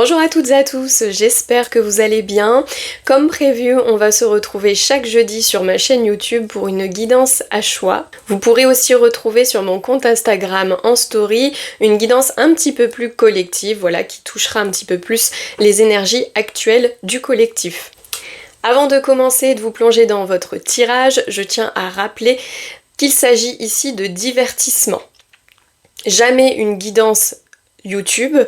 Bonjour à toutes et à tous, j'espère que vous allez bien. Comme prévu, on va se retrouver chaque jeudi sur ma chaîne YouTube pour une guidance à choix. Vous pourrez aussi retrouver sur mon compte Instagram en story une guidance un petit peu plus collective, voilà, qui touchera un petit peu plus les énergies actuelles du collectif. Avant de commencer et de vous plonger dans votre tirage, je tiens à rappeler qu'il s'agit ici de divertissement. Jamais une guidance YouTube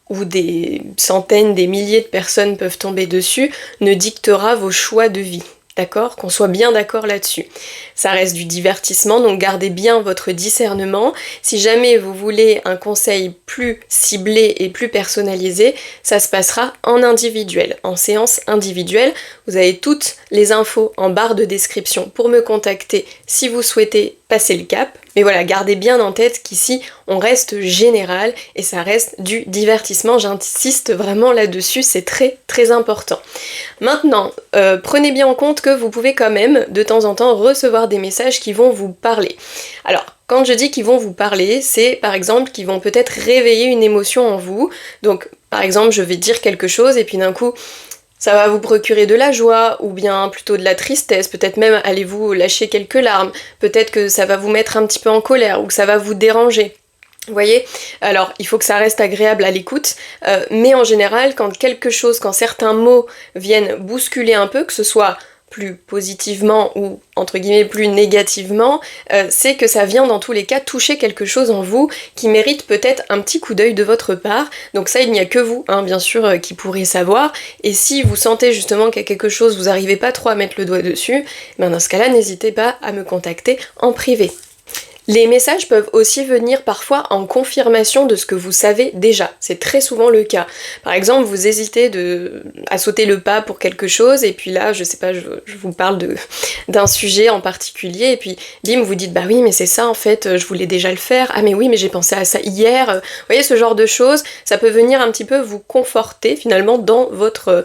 où des centaines, des milliers de personnes peuvent tomber dessus, ne dictera vos choix de vie. D'accord ? Qu'on soit bien d'accord là-dessus. Ça reste du divertissement, donc gardez bien votre discernement. Si jamais vous voulez un conseil plus ciblé et plus personnalisé, ça se passera en individuel, en séance individuelle. Vous avez toutes les infos en barre de description pour me contacter si vous souhaitez passer le cap. Mais voilà, gardez bien en tête qu'ici, on reste général et ça reste du divertissement. J'insiste vraiment là-dessus, c'est très très important. Maintenant, prenez bien en compte que vous pouvez quand même, de temps en temps, recevoir des messages qui vont vous parler. Alors, quand je dis qu'ils vont vous parler, c'est par exemple qu'ils vont peut-être réveiller une émotion en vous. Donc, par exemple, je vais dire quelque chose et puis d'un coup, ça va vous procurer de la joie, ou bien plutôt de la tristesse, peut-être même allez-vous lâcher quelques larmes, peut-être que ça va vous mettre un petit peu en colère, ou que ça va vous déranger. Vous voyez ? Alors, il faut que ça reste agréable à l'écoute, mais en général, quand certains mots viennent bousculer un peu, que ce soit plus positivement ou entre guillemets plus négativement, c'est que ça vient dans tous les cas toucher quelque chose en vous qui mérite peut-être un petit coup d'œil de votre part. Donc ça, il n'y a que vous, bien sûr, qui pourrez savoir. Et si vous sentez justement qu'il y a quelque chose, vous n'arrivez pas trop à mettre le doigt dessus, dans ce cas-là, n'hésitez pas à me contacter en privé. Les messages peuvent aussi venir parfois en confirmation de ce que vous savez déjà. C'est très souvent le cas. Par exemple, vous hésitez à sauter le pas pour quelque chose, et puis là, je sais pas, je vous parle d'un sujet en particulier, et puis bim, vous dites, bah oui, mais c'est ça en fait, je voulais déjà le faire, ah mais oui, mais j'ai pensé à ça hier. Vous voyez, ce genre de choses, ça peut venir un petit peu vous conforter finalement dans votre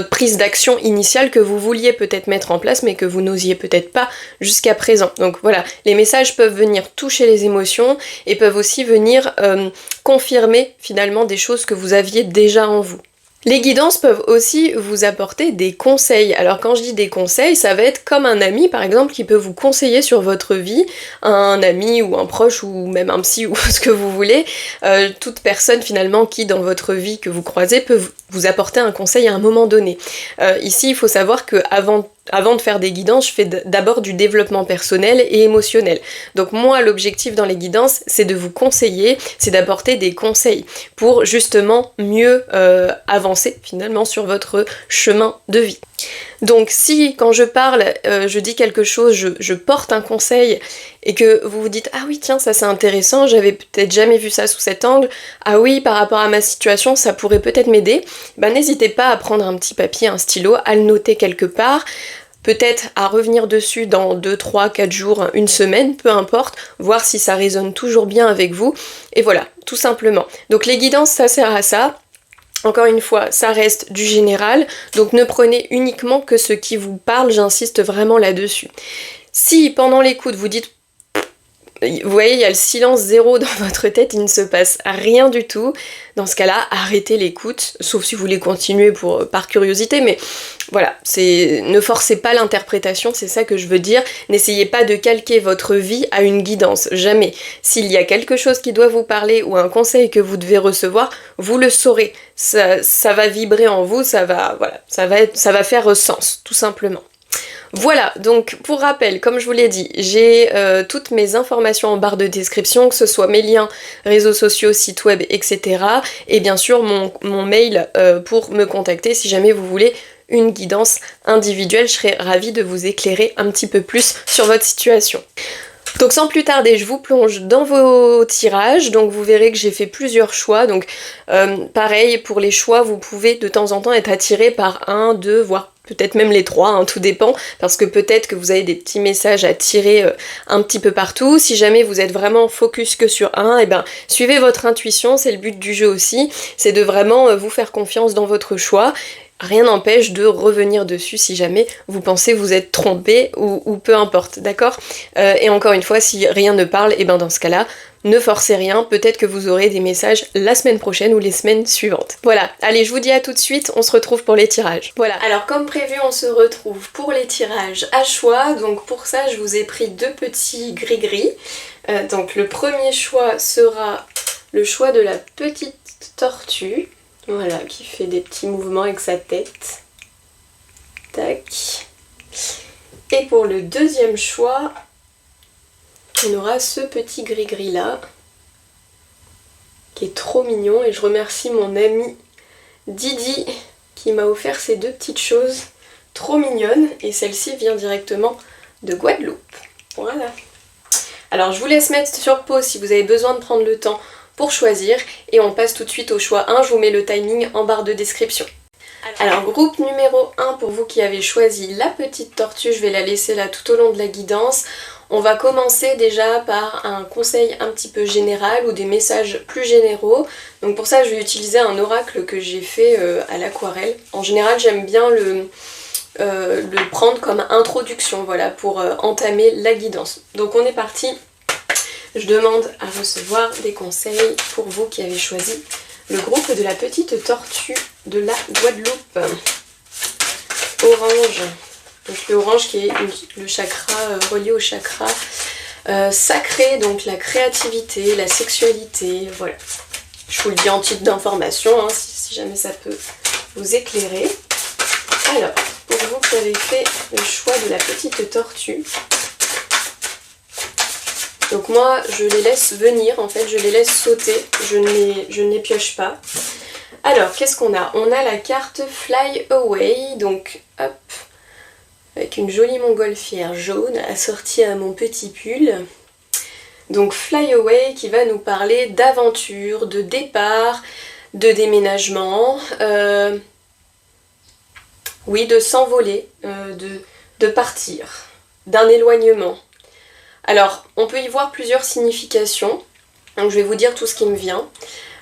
prise d'action initiale que vous vouliez peut-être mettre en place mais que vous n'osiez peut-être pas jusqu'à présent. Donc voilà, les messages peuvent venir toucher les émotions et peuvent aussi venir confirmer finalement des choses que vous aviez déjà en vous. Les guidances peuvent aussi vous apporter des conseils. Alors quand je dis des conseils, ça va être comme un ami par exemple qui peut vous conseiller sur votre vie, un ami ou un proche ou même un psy ou ce que vous voulez, toute personne finalement qui dans votre vie que vous croisez peut vous apporter un conseil à un moment donné. Ici il faut savoir que avant de faire des guidances, je fais d'abord du développement personnel et émotionnel. Donc moi, l'objectif dans les guidances, c'est de vous conseiller, c'est d'apporter des conseils pour justement mieux avancer finalement sur votre chemin de vie. Donc si, quand je parle, je dis quelque chose, je porte un conseil et que vous vous dites « Ah oui, tiens, ça c'est intéressant, j'avais peut-être jamais vu ça sous cet angle, ah oui, par rapport à ma situation, ça pourrait peut-être m'aider », n'hésitez pas à prendre un petit papier, un stylo, à le noter quelque part, peut-être à revenir dessus dans 2, 3, 4 jours, une semaine, peu importe, voir si ça résonne toujours bien avec vous, et voilà, tout simplement. Donc les guidances, ça sert à ça. Encore une fois, ça reste du général, donc ne prenez uniquement que ce qui vous parle, j'insiste vraiment là-dessus. Si pendant l'écoute vous dites, vous voyez, il y a le silence zéro dans votre tête, il ne se passe rien du tout, dans ce cas-là, arrêtez l'écoute, sauf si vous voulez continuer par curiosité, mais voilà, ne forcez pas l'interprétation, c'est ça que je veux dire, n'essayez pas de calquer votre vie à une guidance, jamais. S'il y a quelque chose qui doit vous parler ou un conseil que vous devez recevoir, vous le saurez, ça va vibrer en vous, ça va faire sens, tout simplement. Voilà, donc pour rappel, comme je vous l'ai dit, j'ai toutes mes informations en barre de description, que ce soit mes liens, réseaux sociaux, site web, etc. Et bien sûr mon mail pour me contacter si jamais vous voulez une guidance individuelle, je serais ravie de vous éclairer un petit peu plus sur votre situation. Donc sans plus tarder, je vous plonge dans vos tirages, donc vous verrez que j'ai fait plusieurs choix, donc pareil, pour les choix, vous pouvez de temps en temps être attiré par 1, 2, voire peut-être même les 3, tout dépend, parce que peut-être que vous avez des petits messages à tirer un petit peu partout. Si jamais vous êtes vraiment focus que sur un, suivez votre intuition, c'est le but du jeu aussi, c'est de vraiment vous faire confiance dans votre choix. rien n'empêche de revenir dessus si jamais vous pensez vous être trompé ou peu importe, d'accord? Et encore une fois, si rien ne parle, et ben dans ce cas-là, ne forcez rien, peut-être que vous aurez des messages la semaine prochaine ou les semaines suivantes. Voilà, allez, je vous dis à tout de suite, on se retrouve pour les tirages. Voilà, alors comme prévu, on se retrouve pour les tirages à choix, donc pour ça, je vous ai pris 2 petits gris-gris. Donc le premier choix sera le choix de la petite tortue, voilà, qui fait des petits mouvements avec sa tête. Tac. Et pour le deuxième choix, on aura ce petit gris-gris là, qui est trop mignon, et je remercie mon ami Didi qui m'a offert ces 2 petites choses trop mignonnes, et celle-ci vient directement de Guadeloupe. Voilà. Alors je vous laisse mettre sur pause si vous avez besoin de prendre le temps pour choisir, et on passe tout de suite au choix 1, je vous mets le timing en barre de description. Alors groupe numéro 1, pour vous qui avez choisi la petite tortue, je vais la laisser là tout au long de la guidance. On va commencer déjà par un conseil un petit peu général ou des messages plus généraux. Donc pour ça je vais utiliser un oracle que j'ai fait à l'aquarelle. En général j'aime bien le prendre comme introduction, voilà, pour entamer la guidance. Donc on est parti. Je demande à recevoir des conseils pour vous qui avez choisi le groupe de la petite tortue de la Guadeloupe. Orange. Donc le orange qui est le chakra relié au chakra sacré, donc la créativité, la sexualité, voilà. Je vous le dis en titre d'information, hein, si jamais ça peut vous éclairer. Alors, pour vous qui avez fait le choix de la petite tortue, donc moi je les laisse venir, en fait je les laisse sauter, je ne les pioche pas. Alors qu'est-ce qu'on a? On a la carte Fly Away, donc hop, avec une jolie montgolfière jaune assortie à mon petit pull. Donc Fly Away qui va nous parler d'aventure, de départ, de déménagement, oui, de s'envoler, de partir, d'un éloignement. Alors, on peut y voir plusieurs significations, donc je vais vous dire tout ce qui me vient.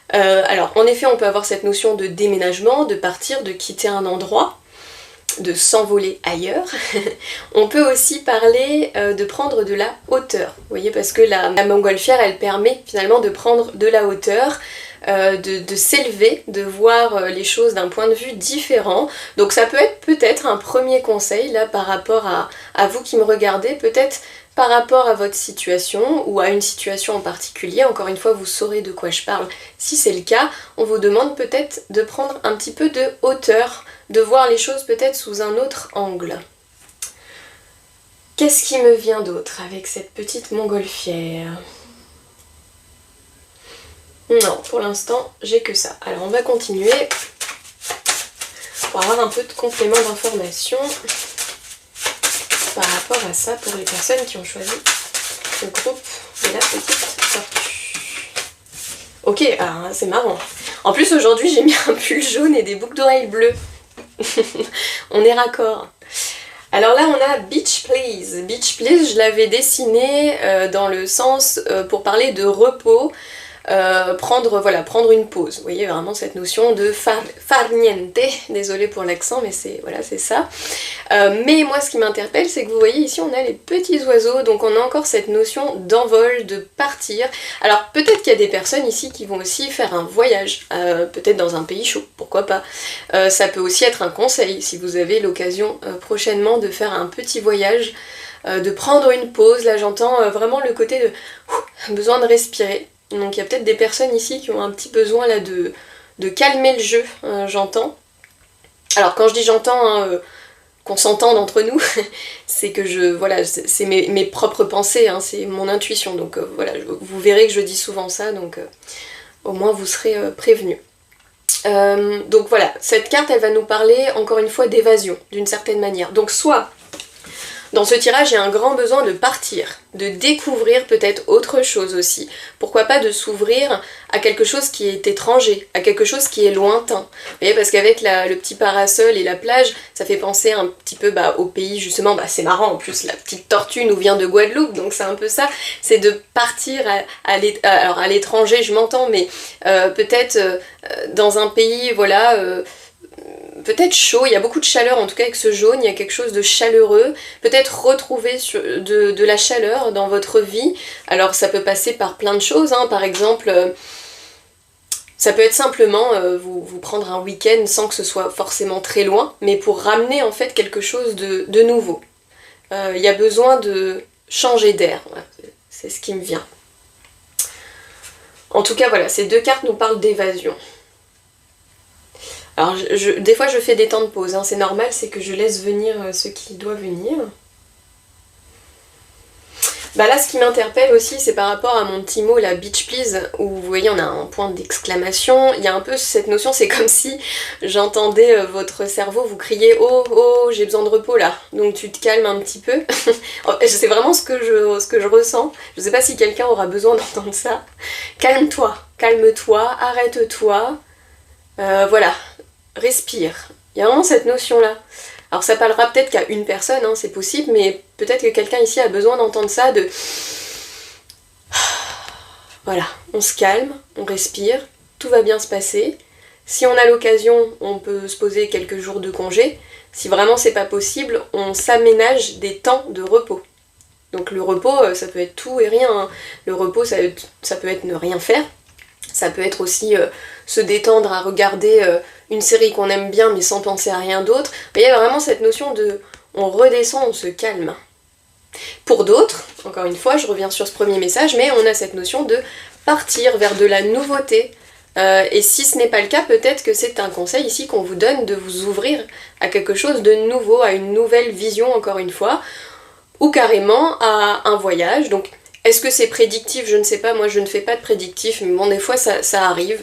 Alors, en effet, on peut avoir cette notion de déménagement, de partir, de quitter un endroit, de s'envoler ailleurs. On peut aussi parler de prendre de la hauteur, vous voyez, parce que la montgolfière, elle permet finalement de prendre de la hauteur, de s'élever, de voir les choses d'un point de vue différent. Donc ça peut être peut-être un premier conseil là par rapport à vous qui me regardez, peut-être par rapport à votre situation ou à une situation en particulier. Encore une fois, vous saurez de quoi je parle si c'est le cas. On vous demande peut-être de prendre un petit peu de hauteur, de voir les choses peut-être sous un autre angle. Qu'est-ce qui me vient d'autre avec cette petite montgolfière? Non, pour l'instant, j'ai que ça. Alors on va continuer pour avoir un peu de complément d'information par rapport à ça pour les personnes qui ont choisi le groupe de la petite tortue. Ok, ah, c'est marrant. En plus aujourd'hui j'ai mis un pull jaune et des boucles d'oreilles bleues. On est raccord. Alors là on a Beach Please. Beach Please, je l'avais dessiné dans le sens pour parler de repos, prendre une pause. Vous voyez vraiment cette notion de far niente, désolée pour l'accent mais c'est voilà, c'est ça. Mais moi ce qui m'interpelle c'est que vous voyez ici on a les petits oiseaux, donc on a encore cette notion d'envol, de partir. Alors peut-être qu'il y a des personnes ici qui vont aussi faire un voyage, peut-être dans un pays chaud, pourquoi pas. Ça peut aussi être un conseil si vous avez l'occasion prochainement de faire un petit voyage, de prendre une pause. Là j'entends vraiment le côté de besoin de respirer. Donc il y a peut-être des personnes ici qui ont un petit besoin là de calmer le jeu, j'entends. Alors quand je dis j'entends, qu'on s'entende entre nous, c'est que voilà, c'est mes propres pensées, hein, c'est mon intuition, donc voilà, vous verrez que je dis souvent ça, donc au moins vous serez prévenus. Donc voilà, cette carte elle va nous parler encore une fois d'évasion, d'une certaine manière. Donc soit dans ce tirage, il y a un grand besoin de partir, de découvrir peut-être autre chose aussi. Pourquoi pas de s'ouvrir à quelque chose qui est étranger, à quelque chose qui est lointain. Vous voyez, parce qu'avec le petit parasol et la plage, ça fait penser un petit peu au pays, justement, c'est marrant, en plus la petite tortue nous vient de Guadeloupe, donc c'est un peu ça, c'est de partir alors à l'étranger, je m'entends, mais peut-être dans un pays, voilà, peut-être chaud, il y a beaucoup de chaleur en tout cas avec ce jaune, il y a quelque chose de chaleureux, peut-être retrouver de la chaleur dans votre vie. Alors ça peut passer par plein de choses, hein. Par exemple, ça peut être simplement vous prendre un week-end sans que ce soit forcément très loin, mais pour ramener en fait quelque chose de nouveau. Il y a besoin de changer d'air, voilà, c'est ce qui me vient. En tout cas voilà, ces deux cartes nous parlent d'évasion. Alors des fois je fais des temps de pause, hein, c'est normal, c'est que je laisse venir ce qui doit venir. Bah là ce qui m'interpelle aussi c'est par rapport à mon petit mot la beach please, où vous voyez on a un point d'exclamation, il y a un peu cette notion, c'est comme si j'entendais votre cerveau vous crier oh oh j'ai besoin de repos là, donc tu te calmes un petit peu. C'est vraiment ce que je ressens, je sais pas si quelqu'un aura besoin d'entendre ça. Calme-toi, calme-toi, arrête-toi, voilà. Respire. Il y a vraiment cette notion-là. Alors ça parlera peut-être qu'à une personne, hein, c'est possible, mais peut-être que quelqu'un ici a besoin d'entendre ça, de... Voilà, on se calme, on respire, tout va bien se passer. Si on a l'occasion, on peut se poser quelques jours de congé. Si vraiment c'est pas possible, on s'aménage des temps de repos. Donc le repos, ça peut être tout et rien, hein. Le repos, ça peut être ne rien faire. Ça peut être aussi se détendre à regarder une série qu'on aime bien mais sans penser à rien d'autre. Il y a vraiment cette notion de on redescend, on se calme. Pour d'autres, encore une fois, je reviens sur ce premier message, mais on a cette notion de partir vers de la nouveauté. Et si ce n'est pas le cas, peut-être que c'est un conseil ici qu'on vous donne de vous ouvrir à quelque chose de nouveau, à une nouvelle vision encore une fois, ou carrément à un voyage. Donc est-ce que c'est prédictif? Je ne sais pas, moi je ne fais pas de prédictif, mais bon des fois ça arrive,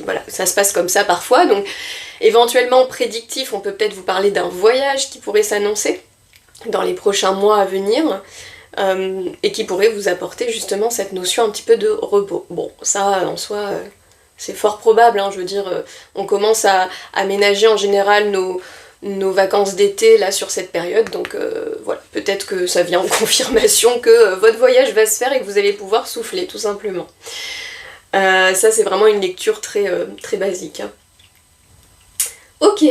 voilà, ça se passe comme ça parfois, donc éventuellement prédictif, on peut peut-être vous parler d'un voyage qui pourrait s'annoncer dans les prochains mois à venir, et qui pourrait vous apporter justement cette notion un petit peu de repos. Bon, ça en soi, c'est fort probable, hein, je veux dire, on commence à aménager en général nos vacances d'été là sur cette période, donc voilà, peut-être que ça vient en confirmation que votre voyage va se faire et que vous allez pouvoir souffler tout simplement. Ça c'est vraiment une lecture très, très basique, hein. Ok,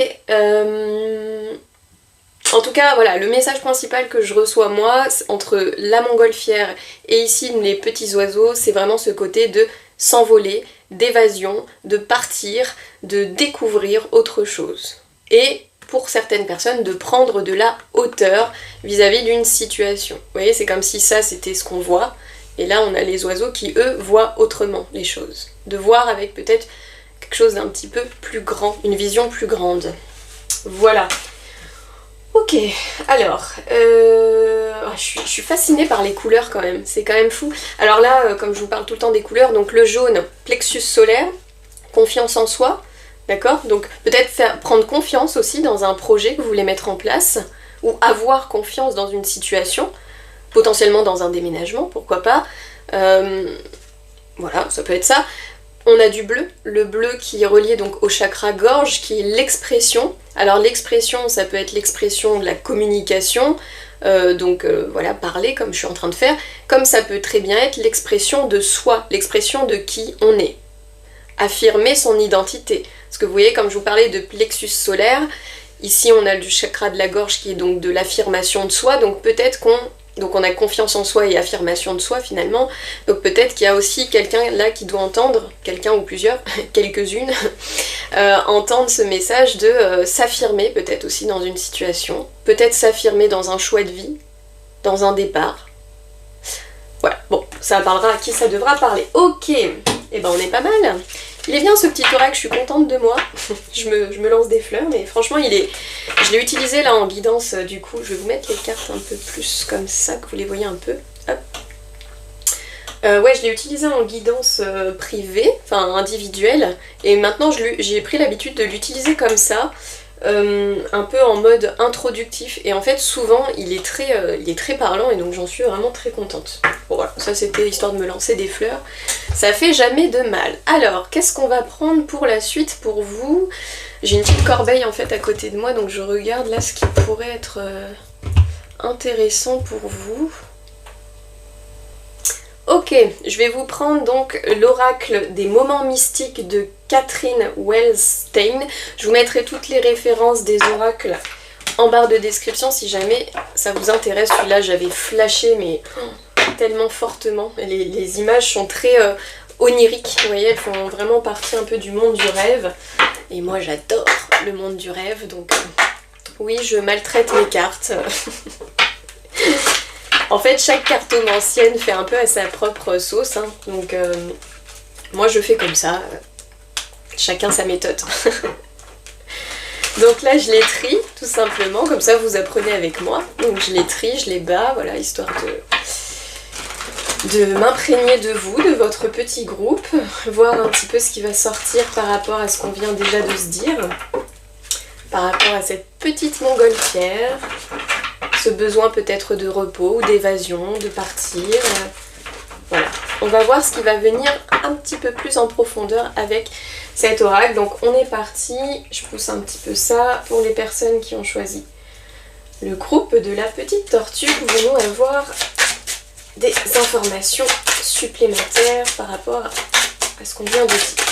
en tout cas voilà, le message principal que je reçois moi entre la montgolfière et ici les petits oiseaux, c'est vraiment ce côté de s'envoler, d'évasion, de partir, de découvrir autre chose. Et pour certaines personnes, de prendre de la hauteur vis-à-vis d'une situation. Vous voyez, c'est comme si ça, c'était ce qu'on voit, et là, on a les oiseaux qui, eux, voient autrement les choses. De voir avec peut-être quelque chose d'un petit peu plus grand, une vision plus grande. Voilà. Ok, alors, je suis fascinée par les couleurs quand même, c'est quand même fou. Alors là, comme je vous parle tout le temps des couleurs, donc le jaune, plexus solaire, confiance en soi. D'accord? Donc peut-être prendre confiance aussi dans un projet que vous voulez mettre en place, ou avoir confiance dans une situation, potentiellement dans un déménagement, pourquoi pas. Voilà, ça peut être ça. On a du bleu, le bleu qui est relié donc au chakra gorge, qui est l'expression. Alors l'expression, ça peut être l'expression de la communication, voilà, parler comme je suis en train de faire, comme ça peut très bien être l'expression de soi, l'expression de qui on est. Affirmer son identité. Parce que vous voyez, comme je vous parlais de plexus solaire, ici on a le chakra de la gorge qui est donc de l'affirmation de soi, donc peut-être qu'on a confiance en soi et affirmation de soi finalement, donc peut-être qu'il y a aussi quelqu'un là qui doit entendre, quelqu'un ou plusieurs, quelques-unes, entendre ce message de s'affirmer peut-être aussi dans une situation, peut-être s'affirmer dans un choix de vie, dans un départ. Voilà, bon, ça parlera à qui ça devra parler. Ok, et ben on est pas mal. Il est bien ce petit oracle, je suis contente de moi. je me lance des fleurs, mais franchement je l'ai utilisé là en guidance, du coup je vais vous mettre les cartes un peu plus comme ça, que vous les voyez un peu. Hop. Ouais, je l'ai utilisé en guidance privée, enfin individuelle, et maintenant j'ai pris l'habitude de l'utiliser comme ça, un peu en mode introductif, et en fait souvent il est très parlant, et donc j'en suis vraiment très contente. Bon voilà, ça c'était histoire de me lancer des fleurs, ça fait jamais de mal. Alors, qu'est-ce qu'on va prendre pour la suite pour vous? J'ai une petite corbeille en fait à côté de moi, donc je regarde là ce qui pourrait être intéressant pour vous. Ok, je vais vous prendre donc l'oracle des moments mystiques de Catherine Wellstein. Je vous mettrai toutes les références des oracles en barre de description si jamais ça vous intéresse. Celui-là j'avais flashé mais tellement fortement. Les images sont très oniriques, vous voyez, elles font vraiment partie un peu du monde du rêve. Et moi j'adore le monde du rêve, donc oui, je maltraite mes cartes. En fait, chaque cartomancienne fait un peu à sa propre sauce, hein. Donc moi je fais comme ça, chacun sa méthode. Donc là je les trie tout simplement, comme ça vous apprenez avec moi. Donc je les trie, je les bats, voilà, histoire de m'imprégner de vous, de votre petit groupe, voir un petit peu ce qui va sortir par rapport à ce qu'on vient déjà de se dire, par rapport à cette petite montgolfière. Ce besoin peut-être de repos ou d'évasion, de partir. Voilà. On va voir ce qui va venir un petit peu plus en profondeur avec cet oracle. Donc on est parti. Je pousse un petit peu ça pour les personnes qui ont choisi le groupe de la petite tortue. Nous allons avoir des informations supplémentaires par rapport à ce qu'on vient de dire.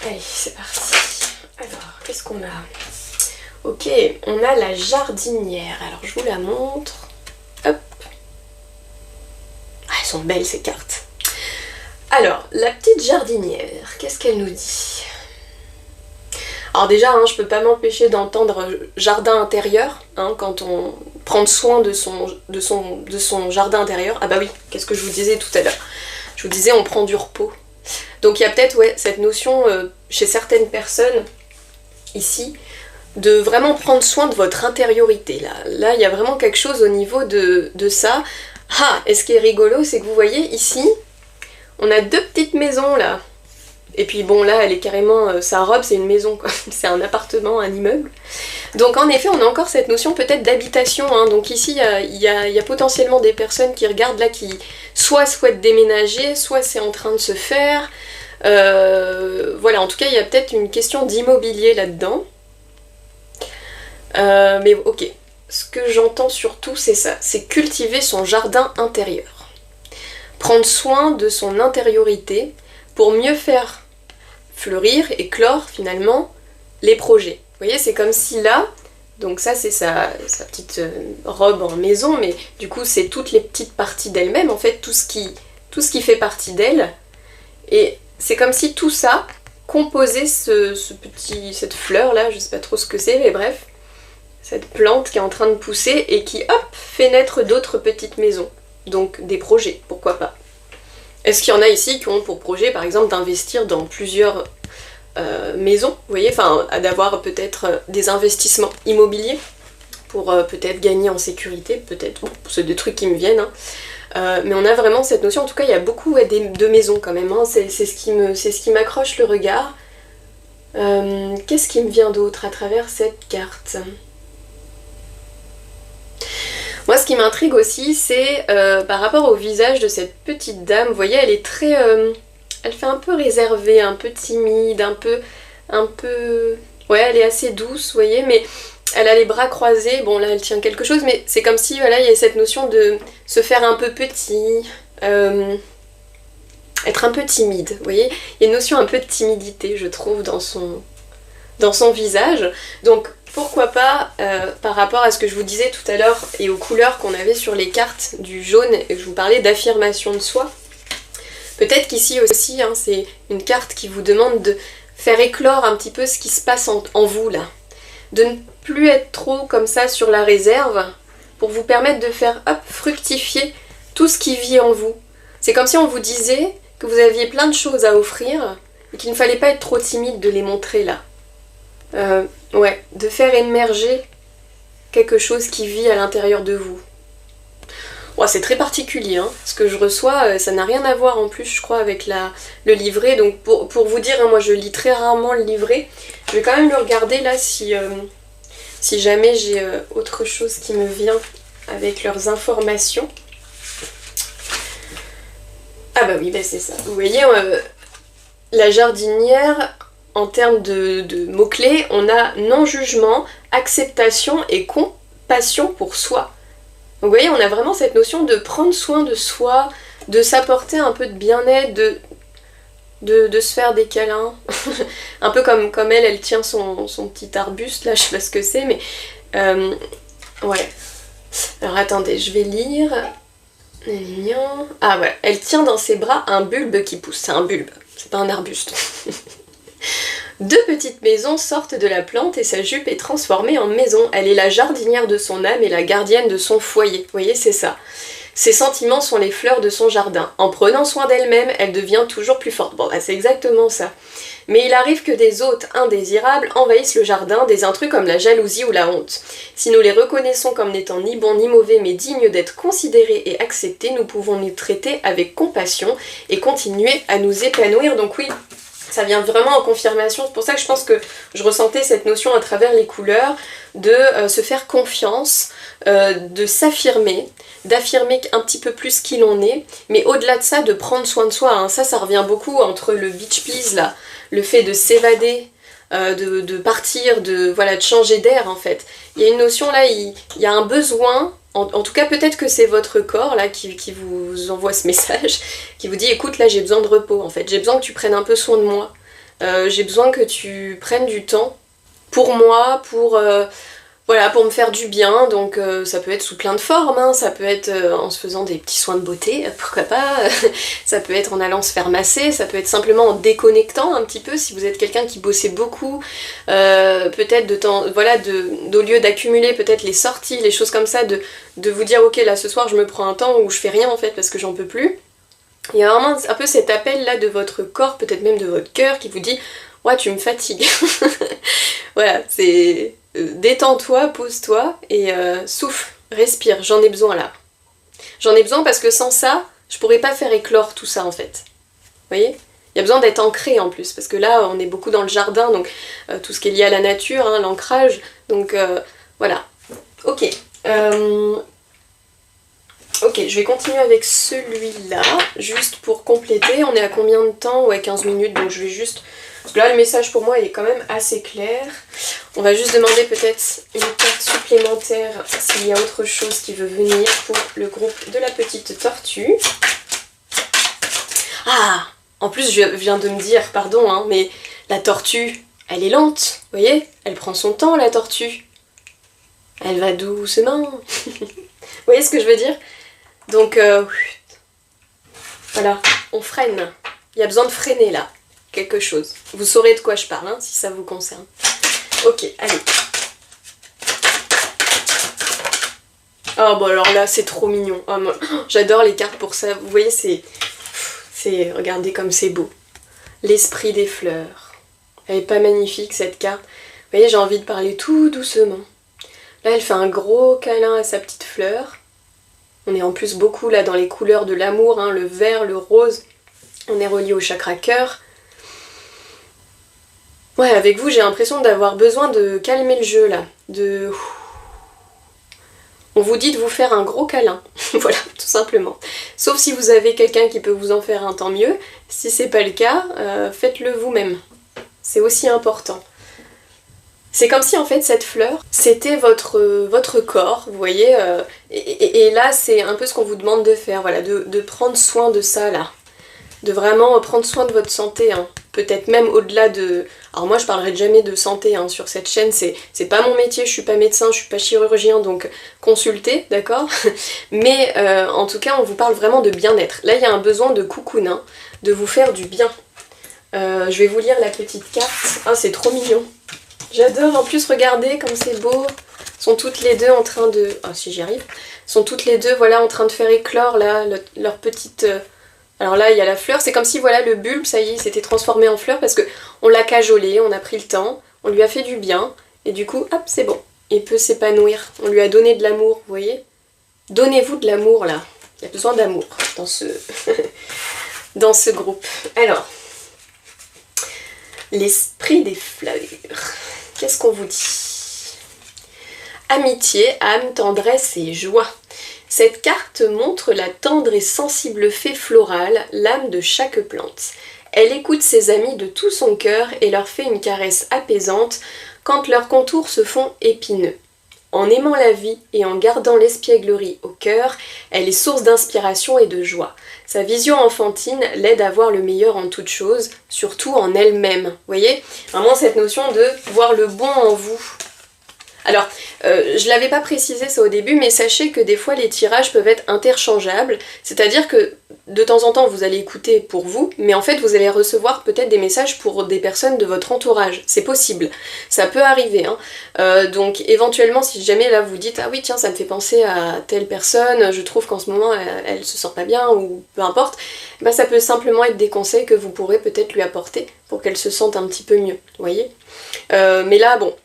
Allez, c'est parti. Alors, qu'est-ce qu'on a ? Ok, on a la jardinière. Alors je vous la montre. Hop. Ah, elles sont belles ces cartes. Alors, la petite jardinière, qu'est-ce qu'elle nous dit? Alors déjà, hein, je peux pas m'empêcher d'entendre jardin intérieur, hein, quand on prend soin de son jardin intérieur. Ah bah oui, qu'est-ce que je vous disais tout à l'heure? Je vous disais, on prend du repos. Donc il y a peut-être cette notion chez certaines personnes, ici, de vraiment prendre soin de votre intériorité. Là, il y a vraiment quelque chose au niveau de ça. Ah, et ce qui est rigolo, c'est que vous voyez ici, on a deux petites maisons là. Et puis bon, là, elle est carrément, sa robe, c'est une maison, quoi. C'est un appartement, un immeuble. Donc en effet, on a encore cette notion peut-être d'habitation, hein. Donc ici, il y a potentiellement des personnes qui regardent là, qui soit souhaitent déménager, soit c'est en train de se faire. Voilà, en tout cas, il y a peut-être une question d'immobilier là-dedans. Mais ok, ce que j'entends surtout c'est ça, c'est cultiver son jardin intérieur. Prendre soin de son intériorité pour mieux faire fleurir, éclore finalement les projets. Vous voyez, c'est comme si là, donc ça c'est sa petite robe en maison, mais du coup c'est toutes les petites parties d'elle-même, en fait tout ce qui fait partie d'elle. Et c'est comme si tout ça composait cette fleur là, je sais pas trop ce que c'est, mais bref. Cette plante qui est en train de pousser et qui, hop, fait naître d'autres petites maisons. Donc des projets, pourquoi pas. Est-ce qu'il y en a ici qui ont pour projet, par exemple, d'investir dans plusieurs maisons, vous voyez, enfin, d'avoir peut-être des investissements immobiliers pour peut-être gagner en sécurité, peut-être, bon, c'est des trucs qui me viennent, hein. Mais on a vraiment cette notion, en tout cas, il y a beaucoup de maisons quand même, hein. C'est ce qui m'accroche le regard. Qu'est-ce qui me vient d'autre à travers cette carte ? Moi, ce qui m'intrigue aussi, c'est par rapport au visage de cette petite dame. Vous voyez, elle est très... elle fait un peu réservée, un peu timide, un peu... Ouais, elle est assez douce, vous voyez, mais elle a les bras croisés. Bon, là, elle tient quelque chose, mais c'est comme si, voilà, il y a cette notion de se faire un peu petit, être un peu timide, vous voyez. Il y a une notion un peu de timidité, je trouve, dans son visage. Donc, pourquoi pas, par rapport à ce que je vous disais tout à l'heure et aux couleurs qu'on avait sur les cartes du jaune, et que je vous parlais d'affirmation de soi, peut-être qu'ici aussi, hein, c'est une carte qui vous demande de faire éclore un petit peu ce qui se passe en vous, là. De ne plus être trop comme ça sur la réserve, pour vous permettre de faire, hop, fructifier tout ce qui vit en vous. C'est comme si on vous disait que vous aviez plein de choses à offrir, et qu'il ne fallait pas être trop timide de les montrer, là. Ouais, de faire émerger quelque chose qui vit à l'intérieur de vous. Ouais, c'est très particulier, hein. Ce que je reçois, ça n'a rien à voir en plus, je crois, avec le livret. Donc pour vous dire, hein, moi je lis très rarement le livret. Je vais quand même le regarder là si jamais j'ai autre chose qui me vient avec leurs informations. Ah bah oui, bah c'est ça. Vous voyez, la jardinière... En termes de mots-clés, on a non-jugement, acceptation et compassion pour soi. Donc vous voyez, on a vraiment cette notion de prendre soin de soi, de s'apporter un peu de bien-être, de se faire des câlins. Un peu comme elle tient son petit arbuste, là, je sais pas ce que c'est, mais... ouais. Alors attendez, je vais lire... Ah voilà, elle tient dans ses bras un bulbe qui pousse. C'est un bulbe, c'est pas un arbuste. Deux petites maisons sortent de la plante et sa jupe est transformée en maison. Elle est la jardinière de son âme et la gardienne de son foyer. Vous voyez, c'est ça. Ses sentiments sont les fleurs de son jardin. En prenant soin d'elle-même, elle devient toujours plus forte. Bon, bah, c'est exactement ça. Mais il arrive que des hôtes indésirables envahissent le jardin, des intrus comme la jalousie ou la honte. Si nous les reconnaissons comme n'étant ni bons ni mauvais, mais dignes d'être considérés et acceptés, nous pouvons les traiter avec compassion et continuer à nous épanouir. Donc oui, ça vient vraiment en confirmation. C'est pour ça que je pense que je ressentais cette notion à travers les couleurs de se faire confiance, de s'affirmer, d'affirmer un petit peu plus qui l'on est, mais au-delà de ça, de prendre soin de soi. Hein. Ça revient beaucoup entre le beach please, là, le fait de s'évader, de partir, de changer d'air en fait. Il y a une notion là, il y a un besoin, en tout cas peut-être que c'est votre corps là qui vous envoie ce message, qui vous dit écoute là j'ai besoin de repos en fait, j'ai besoin que tu prennes un peu soin de moi, j'ai besoin que tu prennes du temps pour moi, pour me faire du bien, donc ça peut être sous plein de formes, hein. Ça peut être en se faisant des petits soins de beauté, pourquoi pas, ça peut être en allant se faire masser, ça peut être simplement en déconnectant un petit peu, si vous êtes quelqu'un qui bossait beaucoup, peut-être au lieu d'accumuler peut-être les sorties, les choses comme ça, de vous dire ok là ce soir je me prends un temps où je fais rien en fait parce que j'en peux plus. Il y a vraiment un peu cet appel là de votre corps, peut-être même de votre cœur qui vous dit ouais tu me fatigues. Voilà, c'est... détends-toi, pose-toi et souffle, respire, j'en ai besoin là. J'en ai besoin parce que sans ça, je pourrais pas faire éclore tout ça en fait. Vous voyez ? Il y a besoin d'être ancré en plus, parce que là on est beaucoup dans le jardin, donc tout ce qui est lié à la nature, hein, l'ancrage, donc voilà. Ok. Ok, je vais continuer avec celui-là, juste pour compléter. On est à combien de temps? Ouais, 15 minutes, donc je vais juste... Parce que là, le message pour moi il est quand même assez clair. On va juste demander peut-être une carte supplémentaire s'il y a autre chose qui veut venir pour le groupe de la petite tortue. Ah! En plus, je viens de me dire, pardon, hein, mais la tortue, elle est lente, vous voyez? Elle prend son temps, la tortue. Elle va doucement. Vous voyez ce que je veux dire? Donc, voilà, on freine. Il y a besoin de freiner, là. Quelque chose. Vous saurez de quoi je parle, hein, si ça vous concerne. Ok, allez. Oh, bon, alors là, c'est trop mignon. Oh, j'adore les cartes pour ça. Vous voyez, c'est... Regardez comme c'est beau. L'esprit des fleurs. Elle est pas magnifique, cette carte. Vous voyez, j'ai envie de parler tout doucement. Là, elle fait un gros câlin à sa petite fleur. On est en plus beaucoup, là, dans les couleurs de l'amour, hein, le vert, le rose. On est relié au chakra cœur. Ouais, avec vous, j'ai l'impression d'avoir besoin de calmer le jeu, là. On vous dit de vous faire un gros câlin. Voilà, tout simplement. Sauf si vous avez quelqu'un qui peut vous en faire un, tant mieux. Si c'est pas le cas, faites-le vous-même. C'est aussi important. C'est comme si, en fait, cette fleur, c'était votre corps, vous voyez. Et là, c'est un peu ce qu'on vous demande de faire, voilà, de prendre soin de ça, là. De vraiment prendre soin de votre santé, hein. Peut-être même au-delà de... Alors moi je parlerai jamais de santé hein, sur cette chaîne, c'est pas mon métier, je suis pas médecin, je suis pas chirurgien, donc consultez, d'accord? Mais en tout cas on vous parle vraiment de bien-être. Là il y a un besoin de cocoon, hein, de vous faire du bien. Je vais vous lire la petite carte. Ah c'est trop mignon. J'adore, en plus regardez comme c'est beau. Sont toutes les deux en train de... Ah si j'y arrive. Sont toutes les deux voilà en train de faire éclore là, leur petite... Alors là, il y a la fleur, c'est comme si voilà le bulbe, ça y est, il s'était transformé en fleur parce que on l'a cajolé, on a pris le temps, on lui a fait du bien, et du coup, hop, c'est bon, il peut s'épanouir. On lui a donné de l'amour, vous voyez? Donnez-vous de l'amour là, il y a besoin d'amour dans ce... dans ce groupe. Alors, l'esprit des fleurs, qu'est-ce qu'on vous dit? Amitié, âme, tendresse et joie. Cette carte montre la tendre et sensible fée florale, l'âme de chaque plante. Elle écoute ses amis de tout son cœur et leur fait une caresse apaisante quand leurs contours se font épineux. En aimant la vie et en gardant l'espièglerie au cœur, elle est source d'inspiration et de joie. Sa vision enfantine l'aide à voir le meilleur en toute chose, surtout en elle-même. Vous voyez, vraiment cette notion de voir le bon en vous. Alors, je l'avais pas précisé ça au début, mais sachez que des fois les tirages peuvent être interchangeables, c'est-à-dire que de temps en temps vous allez écouter pour vous, mais en fait vous allez recevoir peut-être des messages pour des personnes de votre entourage, c'est possible, ça peut arriver, hein. Donc éventuellement si jamais là vous dites ah oui tiens ça me fait penser à telle personne, je trouve qu'en ce moment elle se sent pas bien ou peu importe, bah ça peut simplement être des conseils que vous pourrez peut-être lui apporter pour qu'elle se sente un petit peu mieux, vous voyez. Mais là bon,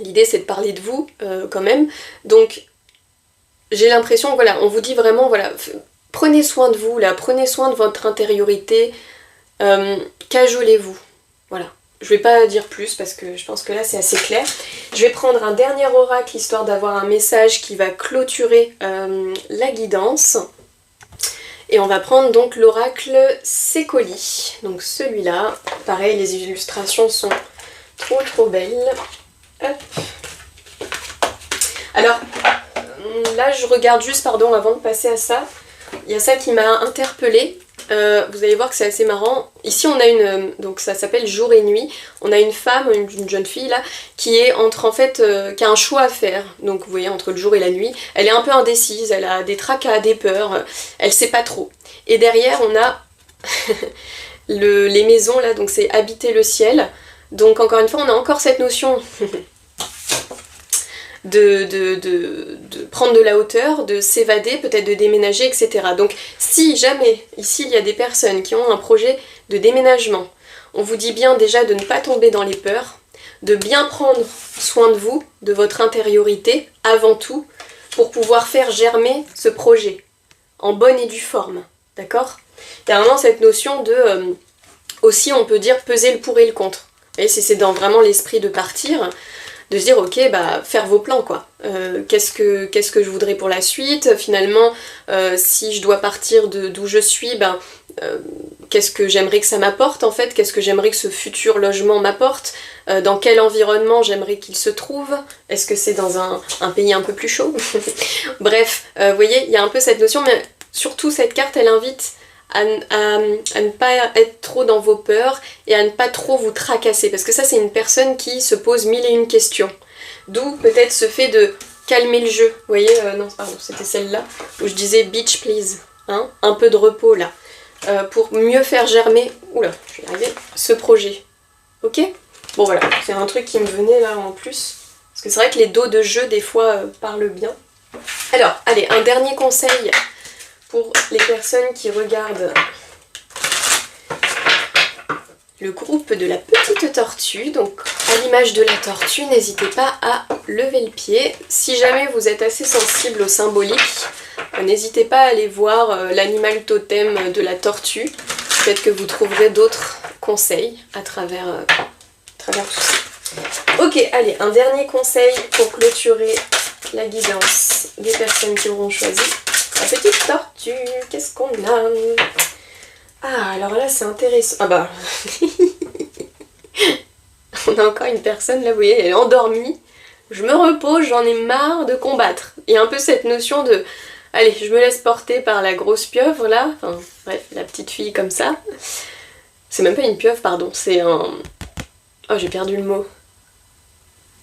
l'idée c'est de parler de vous quand même, donc j'ai l'impression, voilà, on vous dit vraiment, voilà, prenez soin de vous là, prenez soin de votre intériorité, cajolez-vous, voilà. Je vais pas dire plus parce que je pense que là c'est assez clair. Je vais prendre un dernier oracle histoire d'avoir un message qui va clôturer la guidance. Et on va prendre donc l'oracle Sécoli, donc celui-là. Pareil, les illustrations sont trop belles. Hop. Alors, là je regarde juste, pardon, avant de passer à ça, il y a ça qui m'a interpellée. Vous allez voir que c'est assez marrant. Ici on a une, donc ça s'appelle jour et nuit, on a une femme, une jeune fille là, qui est entre en fait, qui a un choix à faire, donc vous voyez entre le jour et la nuit, elle est un peu indécise, elle a des tracas, des peurs, elle sait pas trop. Et derrière on a les maisons là, donc c'est habiter le ciel, donc encore une fois on a encore cette notion de prendre de la hauteur, de s'évader, peut-être de déménager, etc. Donc si jamais, ici il y a des personnes qui ont un projet de déménagement, on vous dit bien déjà de ne pas tomber dans les peurs, de bien prendre soin de vous, de votre intériorité, avant tout, pour pouvoir faire germer ce projet, en bonne et due forme, d'accord? Il y a vraiment cette notion de, aussi on peut dire peser le pour et le contre. Vous voyez, si c'est dans vraiment l'esprit de partir, de se dire ok bah faire vos plans quoi, qu'est-ce que je voudrais pour la suite, finalement si je dois partir d'où je suis, ben qu'est-ce que j'aimerais que ça m'apporte en fait, qu'est-ce que j'aimerais que ce futur logement m'apporte, dans quel environnement j'aimerais qu'il se trouve, est-ce que c'est dans un pays un peu plus chaud bref, vous voyez, il y a un peu cette notion, mais surtout cette carte elle invite à ne pas être trop dans vos peurs et à ne pas trop vous tracasser, parce que ça c'est une personne qui se pose mille et une questions, d'où peut-être ce fait de calmer le jeu, vous voyez, non pardon c'était celle-là où je disais beach please, hein, un peu de repos là, pour mieux faire germer, oula je vais y arriver, ce projet, ok. Bon voilà, c'est un truc qui me venait là en plus, parce que c'est vrai que les dos de jeu des fois parlent bien. Alors allez, un dernier conseil pour les personnes qui regardent le groupe de la petite tortue, donc à l'image de la tortue, n'hésitez pas à lever le pied. Si jamais vous êtes assez sensible au symbolique, n'hésitez pas à aller voir l'animal totem de la tortue. Peut-être que vous trouverez d'autres conseils à travers tout ça. Ok, allez, un dernier conseil pour clôturer la guidance des personnes qui auront choisi la petite tortue. Qu'est-ce qu'on a? Ah, alors là, c'est intéressant. Ah bah... On a encore une personne, là, vous voyez, elle est endormie. Je me repose, j'en ai marre de combattre. Il y a un peu cette notion de... Allez, je me laisse porter par la grosse pieuvre, là. Enfin, bref, la petite fille comme ça. C'est même pas une pieuvre, pardon. C'est un... Oh, j'ai perdu le mot.